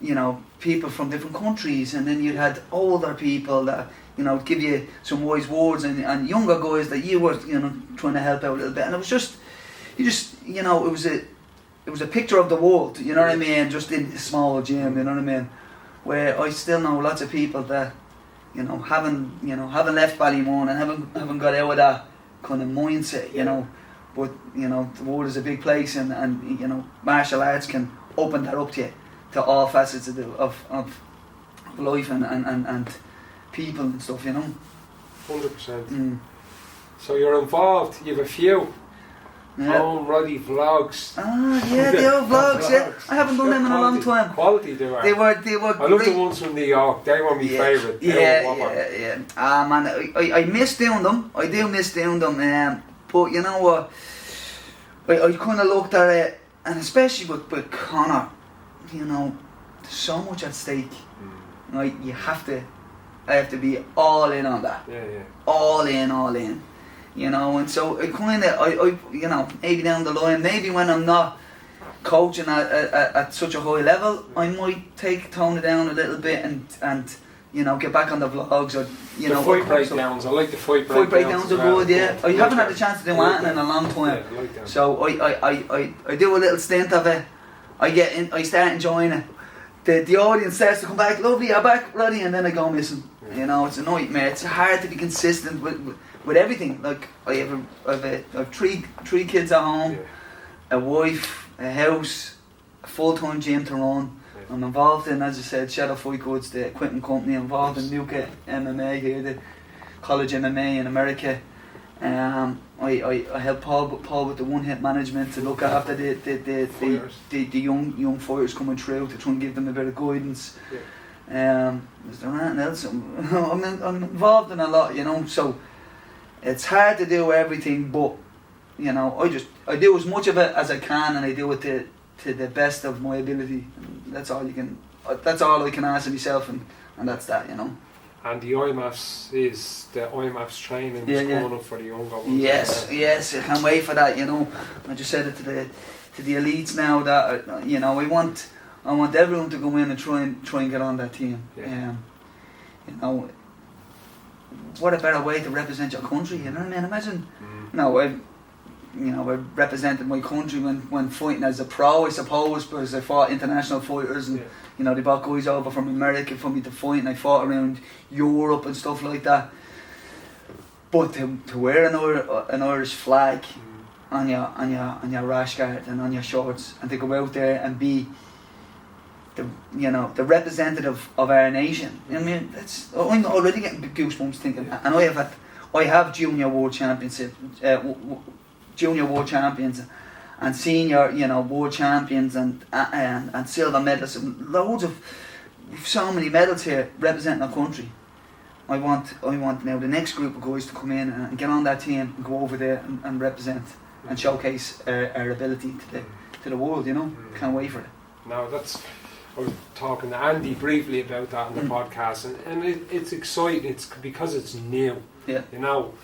Speaker 2: you know, people from different countries, and then you had older people that, you know, give you some wise words, and younger guys that you were, you know, trying to help out a little bit. And it was just, you know, it was a picture of the world, you know what I mean, just in a small gym, you know what I mean, where I still know lots of people that, you know, haven't left Ballymun and haven't got out of that kind of mindset, you know. But, you know, the world is a big place, and you know, martial arts can open that up to you, to all facets of life and people and stuff, you know.
Speaker 1: 100%. So you're involved. You have a few.
Speaker 2: Yeah.
Speaker 1: Owen Roddy vlogs.
Speaker 2: Ah, yeah, the old vlogs. Yeah, I haven't done them in a long time.
Speaker 1: Quality they were.
Speaker 2: They were.
Speaker 1: I love the ones from New York. They were my favourite.
Speaker 2: Yeah. Ah, man, I miss doing them. I do miss doing them. But you know what? I kind of looked at it, and especially with Conor, you know, there's so much at stake. Like I have to be all in on that.
Speaker 1: Yeah.
Speaker 2: All in. You know, and so it kind of, I you know, maybe down the line, maybe when I'm not coaching at such a high level, I might tone it down a little bit and you know, get back on the vlogs or you know.
Speaker 1: Fight breakdowns. I like the fight breakdowns.
Speaker 2: Fight breakdowns are good, yeah. I haven't had the chance to do anything in a long time,
Speaker 1: yeah, I like them.
Speaker 2: so I do a little stint of it. I start enjoying it. The audience starts to come back. Lovely, you're back, Roddy, and then I go missing. You know, it's a nightmare. It's hard to be consistent with everything. Like I have three kids at home, a wife, a house, a full-time gym to run. I'm involved in, as I said, Shadow Fight Goods, the equipment company. Involved in Nuka MMA here, the college MMA in America. I help Paul with the one-hit management to look after the young fighters coming through, to try and give them a bit of guidance. Is there anything else? I'm involved in a lot, you know, so it's hard to do everything, but you know, I do as much of it as I can, and I do it to the best of my ability. That's all I can ask of myself, and that's that, you know.
Speaker 1: And the IMAFs training is coming up for the younger ones.
Speaker 2: Yes, I can't wait for that, you know. I just said it to the elites now that you know, I want everyone to go in and try and get on that team.
Speaker 1: Yeah.
Speaker 2: You know, what a better way to represent your country, you know what I mean? Imagine, I represented my country when fighting as a pro, I suppose, because I fought international fighters and you know, they brought guys over from America for me to fight, and I fought around Europe and stuff like that. But to wear an Irish flag on your rash guard and on your shorts, and to go out there and be the representative of our nation. I mean, I'm already getting goosebumps thinking. And I have junior world championships, junior world champions, and senior, you know, world champions, and silver medalists, and loads of, so many medals here representing our country. I want now the next group of guys to come in and get on that team and go over there and represent and showcase our ability to the world. You know, can't wait for it.
Speaker 1: No, I was talking to Andy briefly about that on the podcast, and it's exciting. It's because it's new.
Speaker 2: Yeah.
Speaker 1: You know,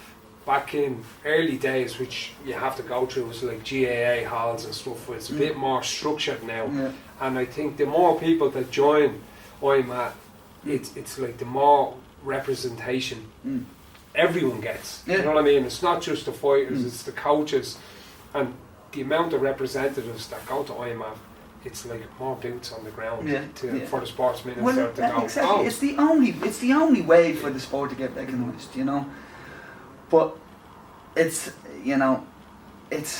Speaker 1: back in early days, which you have to go through, was like GAA halls and stuff. It's a bit more structured now, and I think the more people that join IMAT, it's like the more representation everyone gets. You know what I mean? It's not just the fighters; it's the coaches, and the amount of representatives that go to IMAT. It's like more boots on the ground for the sportsmen to go.
Speaker 2: Exactly. It's the only way for the sport to get recognised, you know. But it's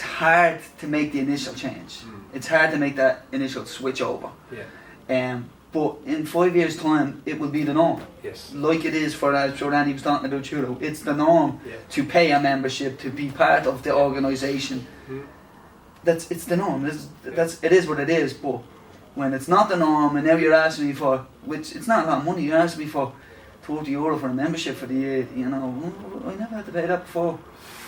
Speaker 2: hard to make the initial change. It's hard to make that initial switch over. But in 5 years' time, it will be the norm.
Speaker 1: Yes. Like
Speaker 2: it is for, as Randy was talking about judo, it's the norm to pay a membership, to be part of the organisation. It's the norm. It is what it is. But when it's not the norm, and now you're asking me for, which it's not a lot of money, you're asking me for €30 for a membership for the year. You know, I never had to pay that before.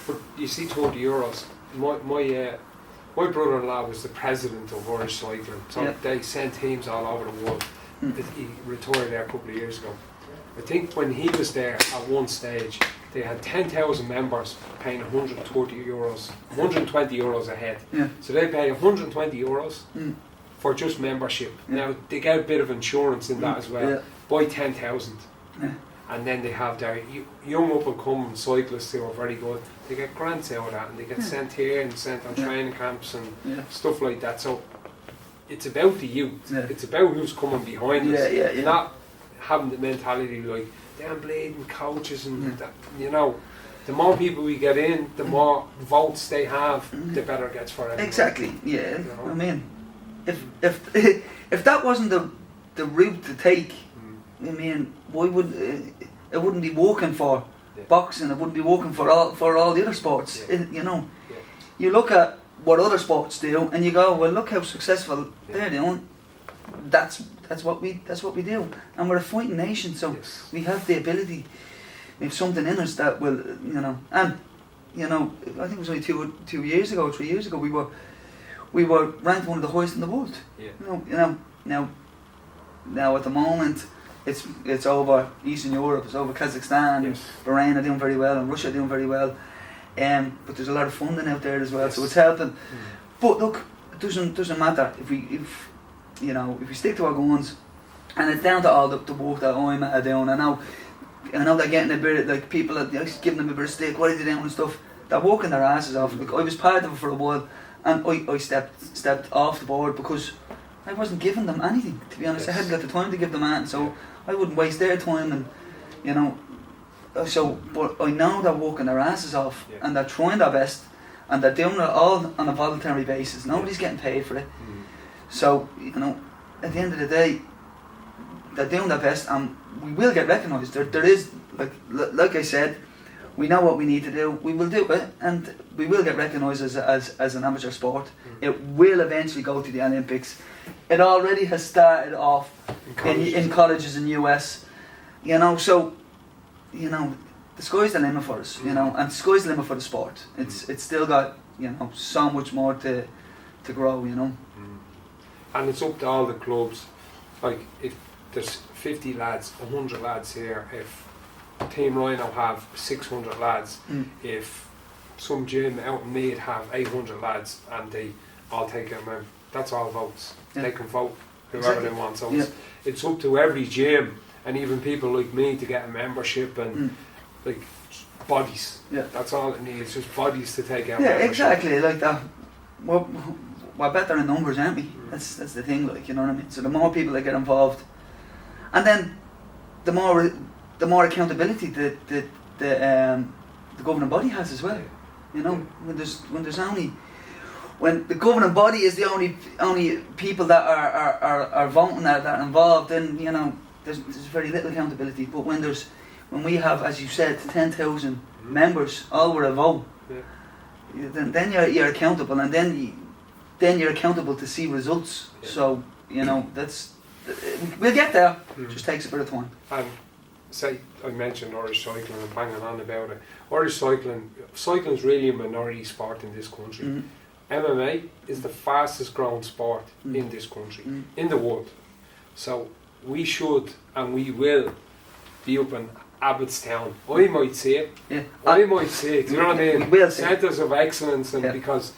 Speaker 1: But you see, €30. My brother-in-law was the president of Irish Cycling, so they sent teams all over the world. He retired there a couple of years ago. I think when he was there at one stage, they had 10,000 members paying €130, €120 a head. So they pay €120 for just membership. Now they get a bit of insurance in that as well. Buy 10,000, and then they have their young up and coming cyclists who are very good. They get grants out of that, and they get sent here and sent on training camps and stuff like that. So it's about the youth. It's about who's coming behind us. Not having the mentality like damn bleeding coaches and that, you know. The more people we get in, the more votes they have, the better it gets for everyone.
Speaker 2: Exactly. Yeah. You know? I mean, if that wasn't the route to take, I mean, why would it wouldn't be working for boxing, it wouldn't be working for all the other sports. You know, you look at what other sports do, and you go, well, look how successful they're doing. That's what we do, and we're a fighting nation, so we have the ability. We have something in us that will, you know, and you know, I think it was only 3 years ago, we were ranked one of the highest in the world. Now at the moment, it's over Eastern Europe, it's over Kazakhstan, Bahrain are doing very well, and Russia are doing very well. But there's a lot of funding out there as well, so it's helping. But look, it doesn't matter if we stick to our guns, and it's down to all the work that I'm doing. I know they're getting a bit, like, people are giving them a bit of stick. What are they doing and stuff? They're working their asses off. Like, I was part of it for a while, and I stepped off the board because I wasn't giving them anything. To be honest, I hadn't got the time to give them anything, so I wouldn't waste their time. And you know, but I know they're working their asses off, and they're trying their best, and they're doing it all on a voluntary basis. Nobody's getting paid for it. So, you know, at the end of the day, they're doing their best, and we will get recognised. There is, like I said, we know what we need to do. We will do it, and we will get recognised as an amateur sport. It will eventually go to the Olympics. It already has started off in colleges in the US. You know, so, you know, the sky's the limit for us. You know, and the sky's the limit for the sport. It's still got, you know, so much more to grow. You know.
Speaker 1: And it's up to all the clubs. Like, if there's 50 lads, 100 lads here, if Team Rhino have 600 lads, if some gym out in Meath have 800 lads, and they all take a member, that's all votes. They can vote whoever they want. So it's up to every gym, and even people like me, to get a membership, and like bodies. That's all it needs, just bodies to take out.
Speaker 2: Yeah, exactly, like that. We're better in numbers, aren't we? That's the thing, like, you know what I mean? So the more people that get involved, and then the more accountability the governing body has as well. You know, when the governing body is the only people that are voting that are involved, then, you know, there's very little accountability. But when we have, as you said, 10,000 members, all with a vote, then you're accountable, and then you're accountable to see results. So, you know, we'll get there. Just takes a bit of time.
Speaker 1: And say, I mentioned Irish cycling and banging on about it. Irish cycling is really a minority sport in this country. MMA is the fastest growing sport in this country, in the world. So we should and we will be up in Abbottstown. I might say it. I might say it. Do you know what I mean?
Speaker 2: We will say
Speaker 1: Centres of excellence, and because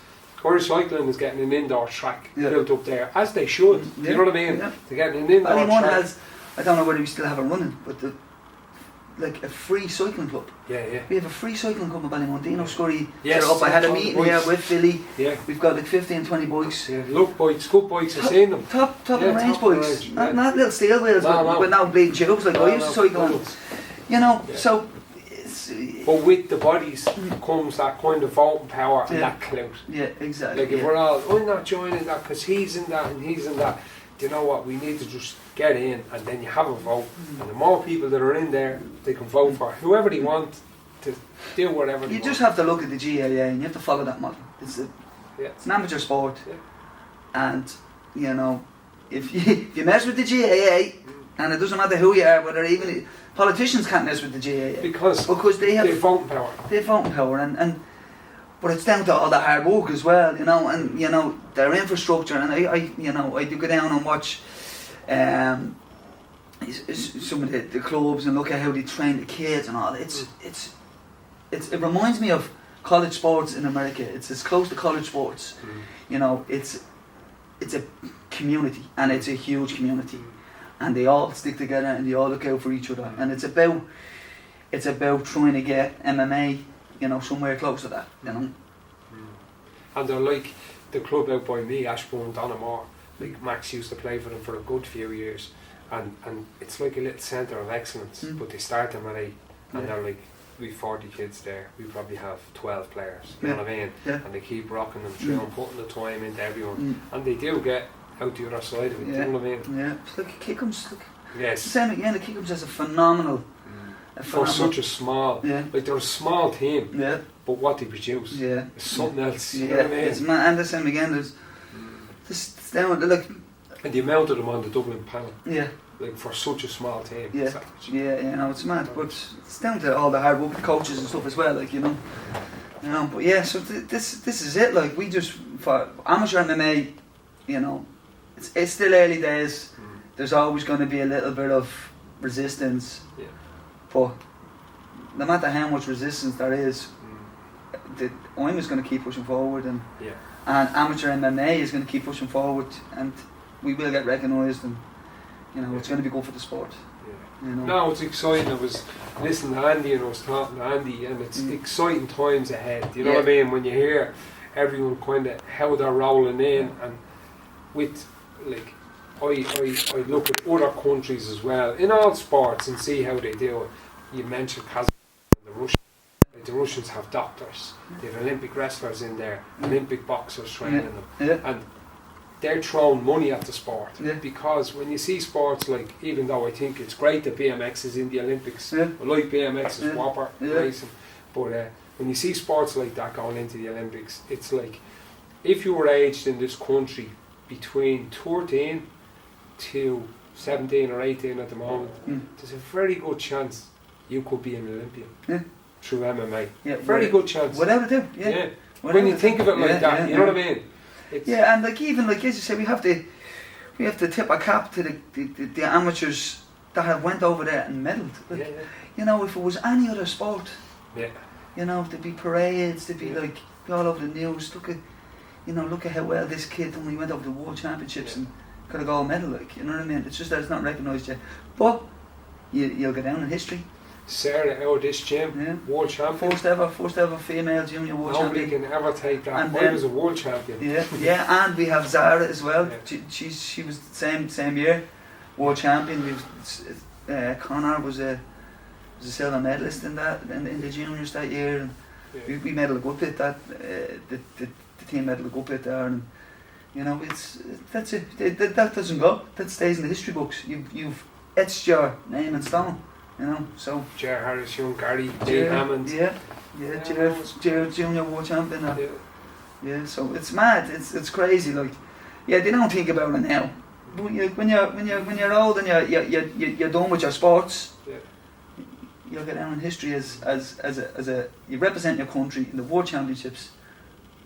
Speaker 1: Irish cycling is getting an indoor track built up there, as they should. Do you know what I mean? They're getting an indoor track.
Speaker 2: Has, I don't know whether we still have it running, but like a free cycling club. We have a free cycling club in Ballymun. Dino Scurry set up. I had a meeting here with Billy. We've got like 15, 20 bikes.
Speaker 1: Look, bikes, good bikes, I've seen them.
Speaker 2: Top of the range bikes. Not little steel wheels, but now bleeding tubes like I used to cycle on. You know, so.
Speaker 1: But with the bodies comes that kind of voting power and that clout.
Speaker 2: Yeah, exactly.
Speaker 1: Like if we're all, I'm not joining that because he's in that and he's in that. Do you know what? We need to just get in, and then you have a vote. And the more people that are in there, they can vote for whoever they want to do whatever they want.
Speaker 2: You just have to look at the GAA and you have to follow that model. It's an amateur sport. And, you know, if you mess with the GAA, and it doesn't matter who you are, whether even politicians can't mess with the GAA because they have
Speaker 1: voting power.
Speaker 2: They have voting power, and but it's down to all the hard work as well, you know, and you know their infrastructure. And I do go down and watch some of the clubs and look at how they train the kids and all. It reminds me of college sports in America. It's as close to college sports. You know, it's a community, and it's a huge community. And they all stick together and they all look out for each other. And it's about trying to get MMA, you know, somewhere close to that, you know.
Speaker 1: And they're like the club out by me, Ashbourne, Donamore. Like Max used to play for them for a good few years, and it's like a little centre of excellence. But they start them at 8, and they're like, we've 40 kids there. We probably have 12 players. You know what I mean? And they keep rocking them through and putting the time into everyone, and they do get out the other side of it. You know what I mean?
Speaker 2: It's like Kickham's.
Speaker 1: Yes.
Speaker 2: Same again. The Kickham's has a phenomenal
Speaker 1: for such a small, like they're a small team, but what they produce is something else. You know what I mean?
Speaker 2: And the same again. There's down like,
Speaker 1: and the amount of them on the Dublin panel.
Speaker 2: Yeah.
Speaker 1: Like for such a small team.
Speaker 2: Yeah. No, it's mad, but it's down to all the hard work, coaches and stuff as well. Like but yeah. So this is it. Like we just for amateur MMA, it's still early days. There's always going to be a little bit of resistance.
Speaker 1: Yeah.
Speaker 2: But no matter how much resistance there is, I'm just going to keep pushing forward, and amateur MMA is going to keep pushing forward, and we will get recognised, and it's going to be good for the sport. Yeah.
Speaker 1: No, it's exciting. I was listening to Andy and I was talking to Andy, and it's exciting times ahead. You know what I mean? When you hear everyone kind of how they're rolling in, and with like. I look at other countries as well in all sports and see how they do it. You mentioned Kazakhstan and the Russians. The Russians have doctors. They have Olympic wrestlers in there, Olympic boxers training them, and they're throwing money at the sport. Because when you see sports like, even though I think it's great that BMX is in the Olympics, I like BMX as whopper racing, but when you see sports like that going into the Olympics, it's like if you were aged in this country between 13 to 17 or 18 at the moment, there's a very good chance you could be an Olympian through MMA. Very good chance.
Speaker 2: Whatever do.
Speaker 1: When you think of it like that, you know what I mean?
Speaker 2: And like even like as you say, we have to tip our cap to the amateurs that have went over there and medalled. Like, if it was any other sport, there'd be parades, there'd be like all over the news. Look at how well this kid when he went over the World Championships and got a gold medal, like, you know what I mean? It's just that it's not recognised yet. But you'll go down in history.
Speaker 1: Sarah out of this gym, world champion.
Speaker 2: First ever female junior world champion.
Speaker 1: Nobody can ever take that.
Speaker 2: And
Speaker 1: I was a world champion.
Speaker 2: And we have Zara as well. She was the same year, world champion. Conor was a silver medalist in the juniors that year, and we medalled a good bit. The team medalled a good bit there, and that's it. That doesn't go. That stays in the history books. You've etched your name in stone. So. Ger
Speaker 1: Harris, Young Gary, Jay Hammond.
Speaker 2: Jared Junior World Champion. So it's mad. It's crazy. Like, they don't think about it now. But when you're old and you're done with your sports, you'll get down in history as you represent your country in the World Championships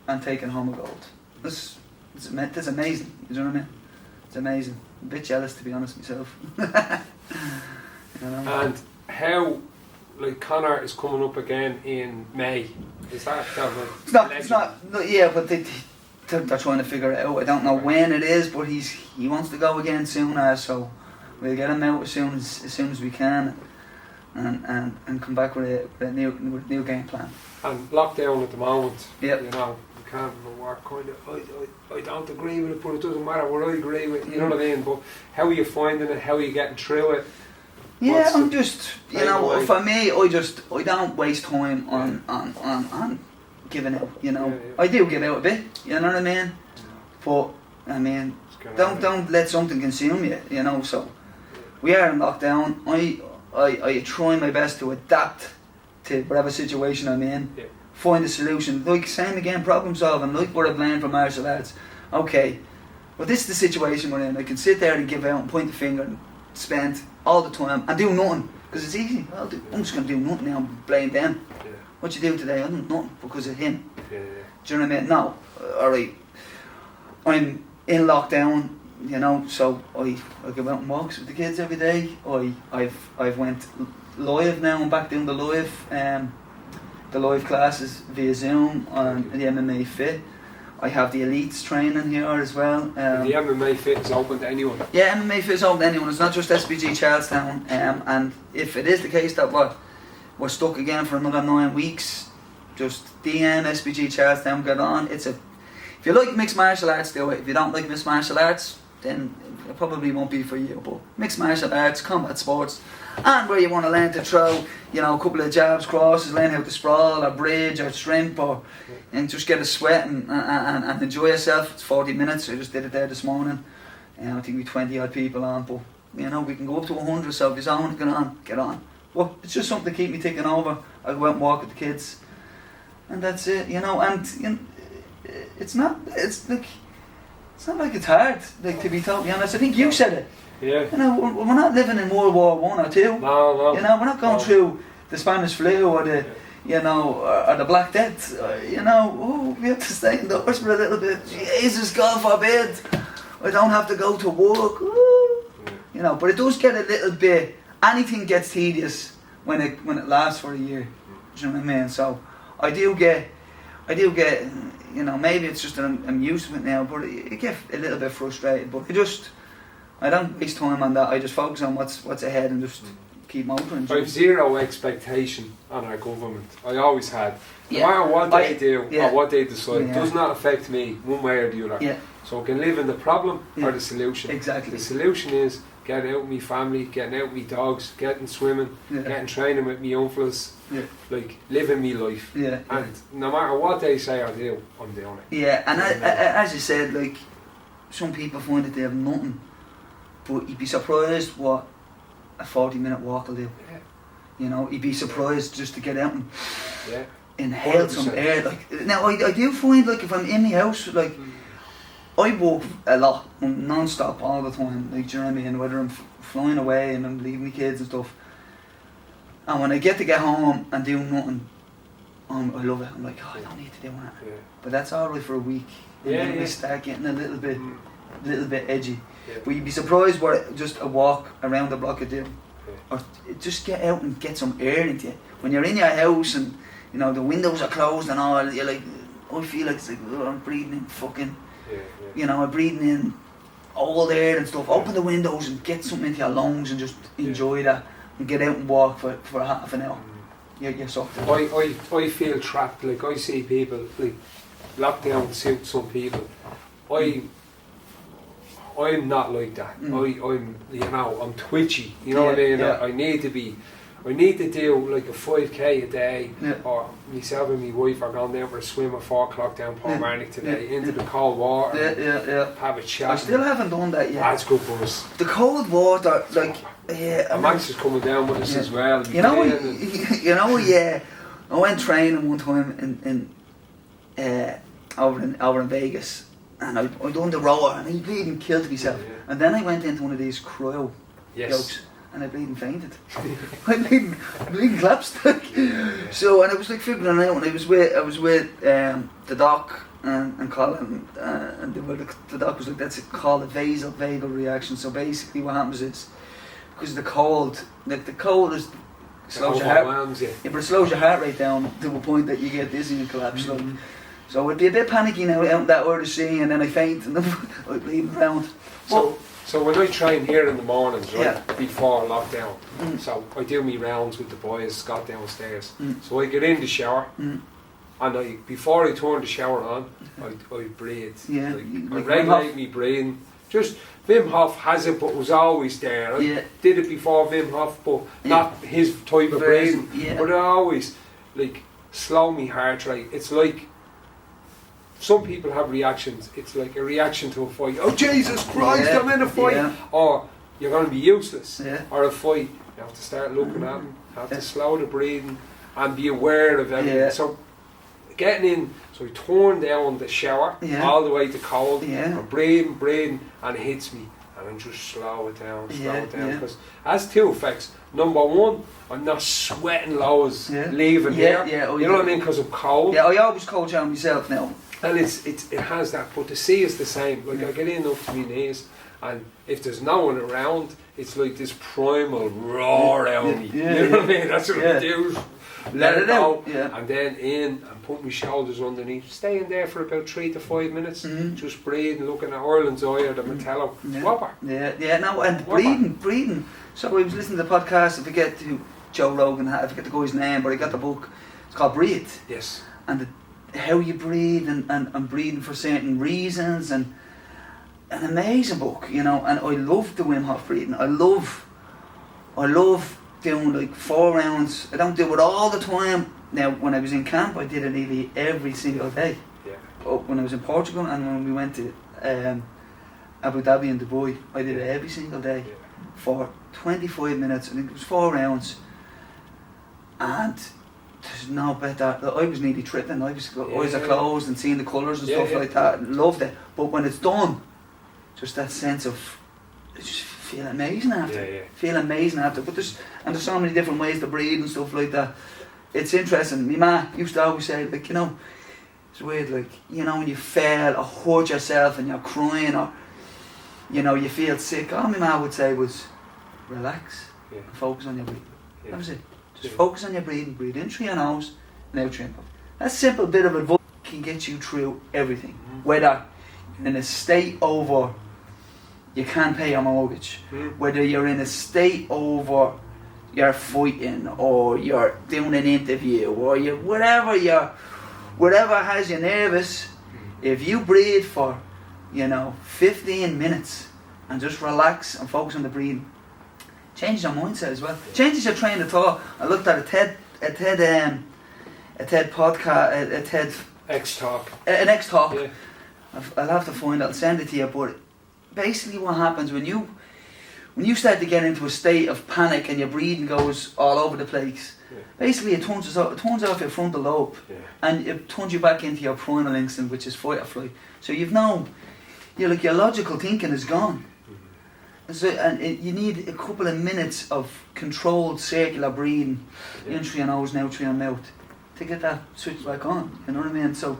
Speaker 2: and taking home a gold. That's amazing. You know what I mean? It's amazing. I'm a bit jealous, to be honest myself.
Speaker 1: And how, like, Conor is coming up again in May. Is that
Speaker 2: It's not. But they're trying to figure it out. I don't know when it is, but he wants to go again soon, so we'll get him out as soon as we can, and come back with a new game plan.
Speaker 1: And lockdown at the moment.
Speaker 2: Yep.
Speaker 1: You can't work kind of. I don't agree with it, but it doesn't matter what I agree with. You know what I mean? But how are you finding it? How are you getting through it?
Speaker 2: I'm just, for me, I don't waste time on giving out. I do give out a bit. You know what I mean? But I mean, don't let something consume you. So we are in lockdown. I try my best to adapt to whatever situation I'm in.
Speaker 1: Yeah.
Speaker 2: Find a solution. Like same again, problem solving. Like what I've learned from martial arts. Okay, well this is the situation we're in. I can sit there and give out and point the finger and spend all the time and do nothing because it's easy. Well, I'm just going to do nothing now and blame them.
Speaker 1: Yeah.
Speaker 2: What you do today? I done nothing because of him.
Speaker 1: Yeah.
Speaker 2: Do you know what I mean? No, alright. I'm in lockdown, so I go out and walks with the kids every day. I've went live now. I'm back doing the live classes via Zoom on the MMA Fit. I have the elites training here as well.
Speaker 1: The MMA Fit is open to anyone?
Speaker 2: Yeah, MMA Fit is open to anyone. It's not just SBG Charlestown. And if it is the case that we're stuck again for another 9 weeks, just DM SBG Charlestown, get on. If you like mixed martial arts, do it. If you don't like mixed martial arts, then it probably won't be for you. But mixed martial arts, combat sports, and where you want to learn to throw, a couple of jabs, crosses, learn how to sprawl or bridge or shrimp, and just get a sweat and enjoy yourself. It's 40 minutes. I just did it there this morning. I think we 20 odd people on, but we can go up to 100. So if you want to get on, But it's just something to keep me ticking over. I go out and walk with the kids, and that's it, you know. And you know, it's not like it's hard, like, to be totally honest. I think you said it.
Speaker 1: Yeah.
Speaker 2: You know, we're not living in World War One or Two.
Speaker 1: No.
Speaker 2: You know, we're not going through the Spanish flu or the, you know, or the Black Death. You know, we have to stay indoors for a little bit. Jesus, God forbid, I don't have to go to work. You know, but it does get a little bit. Anything gets tedious when it lasts for a year. Do you know what I mean? So I do get. You know, maybe it's just that I'm used to it now, but I get a little bit frustrated. But I don't waste time on that. I just focus on what's ahead and just keep motoring.
Speaker 1: I have zero expectation on our government. I always had. No matter what they do or what they decide, it does not affect me one way or the other.
Speaker 2: Yeah.
Speaker 1: So I can live in the problem or the solution.
Speaker 2: Exactly.
Speaker 1: The solution is getting out with my family, getting out with my dogs, getting swimming, getting training with my young fellas, like living my life.
Speaker 2: Yeah.
Speaker 1: And no matter what they say or do, I'm doing it.
Speaker 2: Yeah, and as you said, like, some people find that they have nothing, but you'd be surprised what a 40-minute walk will do.
Speaker 1: Yeah.
Speaker 2: You know, you'd be surprised just to get out and inhale 100%. Some air. Like, now I do find, like, if I'm in the house, like, I walk a lot, I'm non-stop all the time, like, do you know what I mean, whether I'm flying away and I'm leaving the kids and stuff, and when I get home and do nothing, I love it. I'm like, oh, I don't need to do that. Yeah. But that's alright for a week, and then we start getting a little bit edgy. Yeah. But you'd be surprised what just a walk around the block would do. Yeah. Or just get out and get some air into you. When you're in your house and, you know, the windows are closed and all, you're like, I feel like it's like, oh, I'm breathing in fucking, you know, I'm breathing in all the air and stuff. Open the windows and get something into your lungs and just enjoy that and get out and walk for half an hour. You're soft.
Speaker 1: I feel trapped. Like, I see people, like, lockdown suits some people. I'm not like that. I'm, you know, I'm twitchy. You know what I mean? Yeah. I need to do like a 5k a day, or myself and my wife are going down for a swim at 4 o'clock down Porier today, into the cold water. Have a chat.
Speaker 2: I still haven't done that yet.
Speaker 1: That's good for us.
Speaker 2: The cold water, like,
Speaker 1: Max is coming down with us as well.
Speaker 2: You know, I went training one time over in Vegas. And I done the rower and I bleeding killed myself. And then I went into one of these cryo jokes and I bleeding fainted. I bleeding collapsed. So, and I was like figuring it out, and I was with the doc and Colin, and the doc was like, that's called a vagal reaction. So basically what happens is, because of the cold, like the cold is slows your heart, but it slows your heart rate down to a point that you get dizzy and collapse. So it'd be a bit panicky now out that word of sea, and then I faint and then I'd bleed around.
Speaker 1: So when I train here in the mornings, before lockdown, so I do me rounds with the boys, Scott downstairs. So I get in the shower, and before I turn the shower on, I breathe.
Speaker 2: Yeah.
Speaker 1: I regulate me breathing. Just Wim Hof has it, but was always there. I did it before Wim Hof, but not his type of breathing. Yeah. But I always slow me heart rate. It's like, some people have reactions. It's like a reaction to a fight. Oh, Jesus Christ, I'm in a fight. Yeah. Or you're going to be useless. Yeah. Or a fight, you have to start looking at them, have to slow the breathing and be aware of everything. Yeah. So getting in, so I turn down the shower all the way to cold. Yeah. I'm breathing, and it hits me. And I just slow it down. Because it has two effects. Number one, I'm not sweating loads leaving here. You know what I mean? Because I'm cold.
Speaker 2: Yeah, I always cold shower myself now.
Speaker 1: And it has that, but the sea is the same. Like, I get in up to my knees, and if there's no one around, it's like this primal roar out of me. You know what I mean? That's what I do. Let it out, and then in and put my shoulders underneath. Stay in there for about 3 to 5 minutes, just breathing, looking at Ireland's Eye or the Metallo. Whopper.
Speaker 2: And breathing. So I was listening to the podcast, I forget who Joe Rogan had, I forget the guy's name, but I got the book. It's called Breathe. Yes. And how you breathe and breathing for certain reasons, and an amazing book, you know. And I love the Wim Hof breathing. I love doing like 4 rounds. I don't do it all the time. Now, when I was in camp, I did it nearly every single day. Yeah. But when I was in Portugal and when we went to Abu Dhabi and Dubai, I did it every single day for 25 minutes. I think it was 4 rounds. and there's no better. I was nearly tripping. Eyes are closed and seeing the colours and stuff like that. Loved it. But when it's done, just that sense of just feel amazing after. Feel amazing after. But there's so many different ways to breathe and stuff like that. It's interesting. My ma used to always say, like, it's weird, like, when you fail or hurt yourself and you're crying or, you feel sick, all my ma would say was, relax and focus on your breathing. That was it. Just focus on your breathing. Breathe in through your nose and out through your mouth. That simple bit of advice can get you through everything. Whether you're in a state over you can't pay your mortgage, whether you're in a state over you're fighting or you're doing an interview or whatever has you nervous, if you breathe for 15 minutes and just relax and focus on the breathing, changes your mindset as well, changes your train of thought. I looked at a TED podcast, a TED
Speaker 1: X-Talk.
Speaker 2: An X-Talk. Yeah. I'll have to find it, I'll send it to you, but basically what happens when you start to get into a state of panic and your breathing goes all over the place, basically it turns off your frontal lobe and it turns you back into your primal instinct, which is fight or flight. So your logical thinking is gone. So, you need a couple of minutes of controlled circular breathing in through your nose and out through your mouth to get that switch back on. You know what I mean? So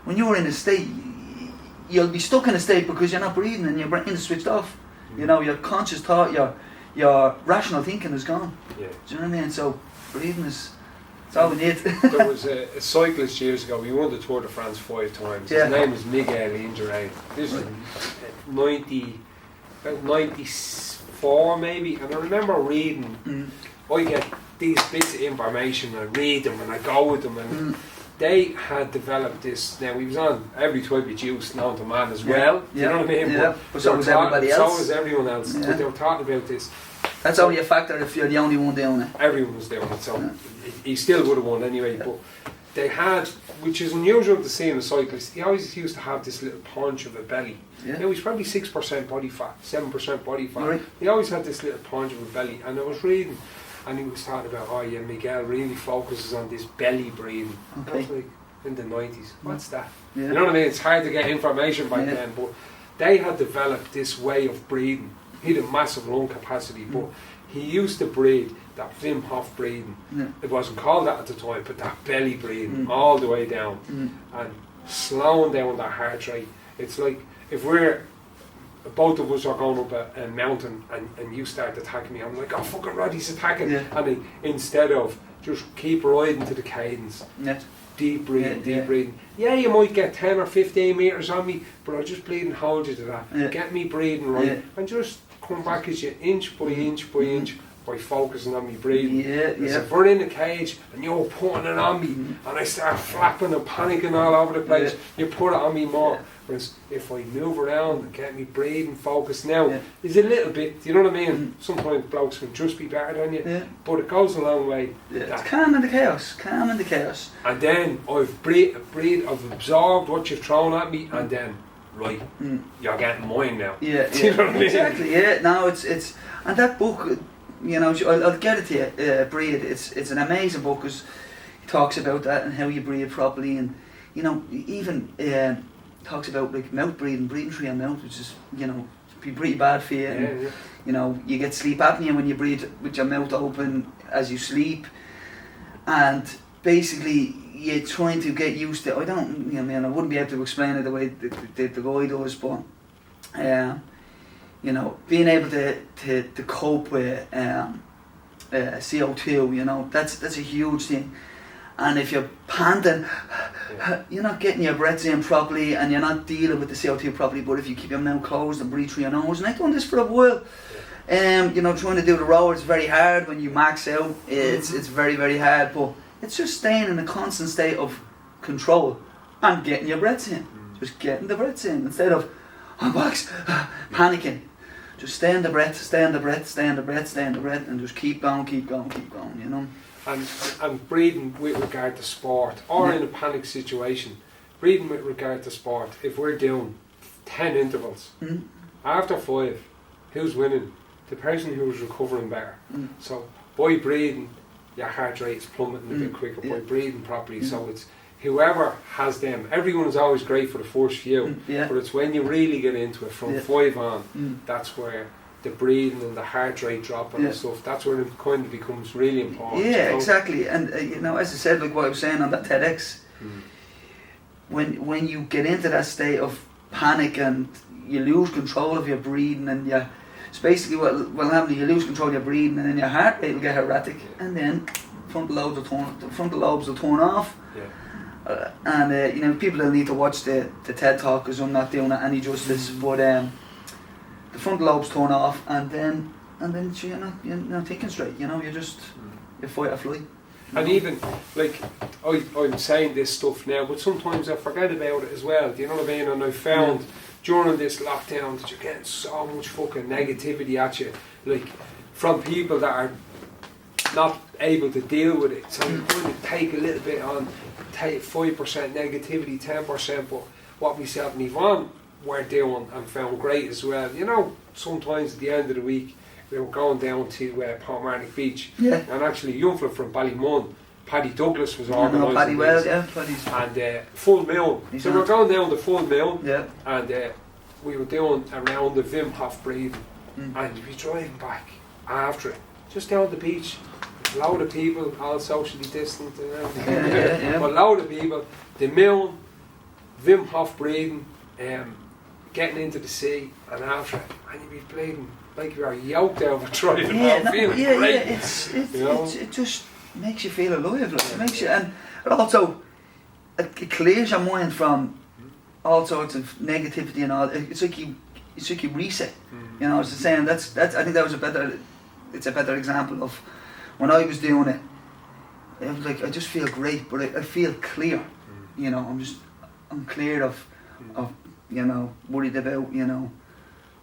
Speaker 2: when you're in a state, you'll be stuck in a state because you're not breathing and your brain is switched off. Your conscious thought, your rational thinking is gone. Do you know what I mean? So breathing is all we need.
Speaker 1: There was a cyclist years ago. He won the Tour de France 5 times. His name was Miguel Indurain. This was 94 maybe, and I remember reading. I get these bits of information, I read them and I go with them, and they had developed this. Now he was on every type of juice known to man as well. You know what I mean?
Speaker 2: But so was everybody else.
Speaker 1: So was everyone else. But they were talking about this.
Speaker 2: That's only a factor if you're the only one doing it.
Speaker 1: Everyone was doing it, so he still would have won anyway. But they had, which is unusual to see in a cyclist, he always used to have this little punch of a belly. He's probably 6% body fat, 7% body fat. Right. He always had this little punch of a belly, and I was reading, and he was talking about, Miguel really focuses on this belly breathing. Okay. I was like, in the 90s, what's that? You know what I mean? It's hard to get information back then, but they had developed this way of breathing. He had a massive lung capacity, but he used to breathe that Wim Hof breathing. It wasn't called that at the time, but that belly breathing all the way down and slowing down that heart rate. It's like if both of us are going up a mountain and you start attacking me, I'm like, oh fucking Roddy's attacking, and instead of just keep riding to the cadence, deep breathing, deep breathing. Yeah, you might get 10 or 15 metres on me, but I'll just bleed and hold you to that. Get me breathing right, and just come back as you inch by inch by inch by focusing on me breathing. If we're in the cage and you're putting it on me and I start flapping and panicking all over the place, you put it on me more. Whereas if I move around and get me breathing focused now, is a little bit, you know what I mean? Sometimes blokes can just be better than you, but it goes a long way.
Speaker 2: It's calm in the chaos,
Speaker 1: And then I've I've absorbed what you've thrown at me, and then you're getting mine now. Do you know what I mean?
Speaker 2: Exactly. No, it's and that book, I'll get it to you. Breathe. It's an amazing book because he talks about that and how you breathe properly, and even talks about like mouth breathing through your mouth, which is pretty bad for you. And, you get sleep apnea when you breathe with your mouth open as you sleep, and basically you're trying to get used to. I wouldn't be able to explain it the way the guy does, but being able to cope with CO2, that's a huge thing. And if you're panting, you're not getting your breaths in properly and you're not dealing with the CO2 properly. But if you keep your mouth closed and breathe through your nose, and I've done this for a while, trying to do the rower, it's very hard when you max out. It's very, very hard, but it's just staying in a constant state of control and getting your breaths in. Just getting the breaths in instead of panicking. Just stay in the breath, and just keep going,
Speaker 1: And breathing with regard to sport, or in a panic situation, breathing with regard to sport, if we're doing 10 intervals, after 5, who's winning? The person who's recovering better. So by breathing, your heart rate is plummeting a bit quicker by breathing properly. So it's whoever has them. Everyone's always great for the first few, but it's when you really get into it from 5 on, that's where the breathing and the heart rate dropping and stuff, that's where it kind of becomes really important.
Speaker 2: Yeah, exactly. And you know, as I said, like what I was saying on that TEDx, when you get into that state of panic and you lose control of your breathing, and it's basically what will happen. You lose control of your breathing, and then your heart rate will get erratic, and then frontal lobes will turn off. And you know, people will need to watch the TED talk, because I'm not doing it any justice. But the frontal lobes turn off, and then you're not thinking straight. You know, you're just you fight or flight.
Speaker 1: And even like I'm saying this stuff now, but sometimes I forget about it as well. Do you know what I mean? And I found during this lockdown that you're getting so much fucking negativity at you, like from people that are not able to deal with it. So you're going to take a little bit on, take 5% negativity, 10%. But what myself and Yvonne were doing and found great as well. You know, sometimes at the end of the week we were going down to Porier Beach, and actually young fella from Ballymun, Paddy Douglas was organising
Speaker 2: Paddy well,
Speaker 1: and full moon. So we're going down the full moon, and we were doing around the Wim Hof breathing, and we were driving back after it, just down the beach, a load of people, all socially distant and everything, but a load of people, the moon, Wim Hof breathing, getting into the sea, and after it, and you'd be bleeding like you are yoked over driving feeling great.
Speaker 2: It just makes you feel alive, like, it makes you, and it also it clears your mind from all sorts of negativity and all. It's like you reset. You know, it's the same. That's I think that was a better example of when I was doing it. It was like I just feel great, but I feel clear. You know, I'm clear of you know, worried about, you know,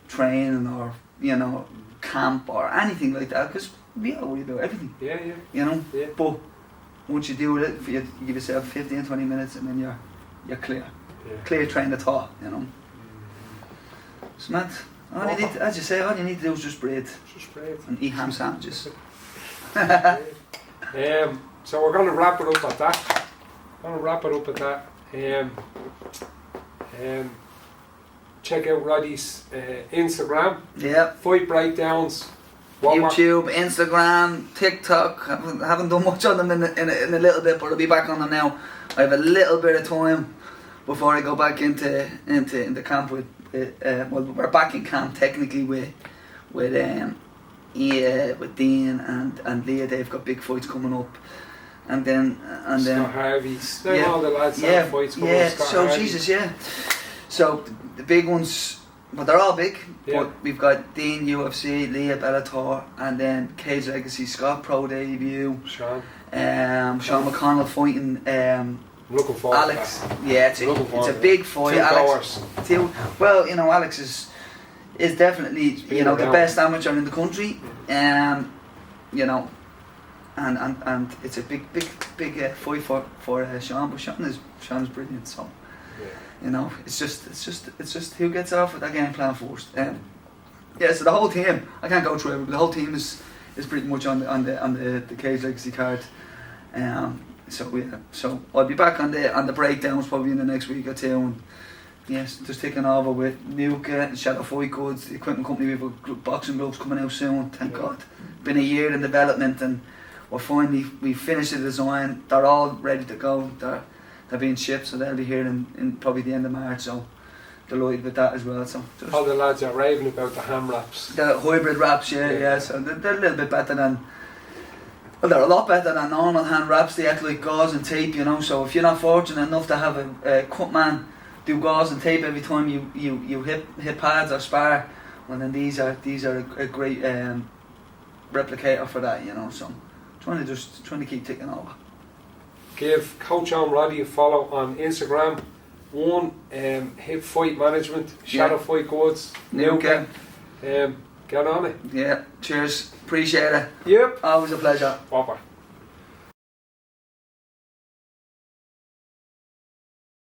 Speaker 2: training or, you know, camp or anything like that, because we are worried about everything. You know, but once you do it, you give yourself 15, 20 minutes, and then you're clear. Clear train of thought, you know. So Matt, all you need, as you say, all you need to do is just breathe. And eat ham sandwiches.
Speaker 1: So we're going to wrap it up at that. Check out Roddy's Instagram. Fight breakdowns.
Speaker 2: YouTube, Instagram, TikTok. Haven't done much on them in a little bit, but I'll be back on them now. I have a little bit of time before I go back into camp with. Well, we're back in camp technically with Dean and Leah. They've got big fights coming up, and then
Speaker 1: Scott Harvey's. All the lads have fights coming up.
Speaker 2: So Harvey. Jesus, So the big ones, but they're all big. But we've got Dean UFC, Leah Bellator, and then Cage Legacy, Scott Pro debut, Sean McConnell fighting.
Speaker 1: Looking forward
Speaker 2: Alex.
Speaker 1: to that.
Speaker 2: It's a big fight. Alex. Well, you know, Alex is definitely the best amateur in the country. You know, and it's a big fight for Sean. But Sean is brilliant. So. You know, it's just who gets off with that game plan first. So the whole team, I can't go through it, but the whole team is pretty much on the Cage Legacy card. So I'll be back on the breakdowns probably in the next week or two. And yes, just taking over with Nuka and Shadow Fight Goods, the equipment company. We've got boxing gloves coming out soon. Thank God. Been a year in development, and we finished the design. They're all ready to go. They're being shipped, so they'll be here in probably the end of March, so delighted with that as well. So
Speaker 1: all the lads are raving about the ham wraps.
Speaker 2: The hybrid wraps, so they're a little bit better than, well, they're a lot better than normal hand wraps. They act like gauze and tape, you know, so if you're not fortunate enough to have a cut man do gauze and tape every time you hit pads or spar, well then these are a great replicator for that, you know, so trying to keep ticking over.
Speaker 1: Give Coach Owen Roddy a follow on Instagram. Hip Fight Management, Shadow Fight Goods, Nuka. Get on it.
Speaker 2: Cheers. Appreciate it.
Speaker 1: Yep.
Speaker 2: Always a pleasure.
Speaker 1: Bye-bye.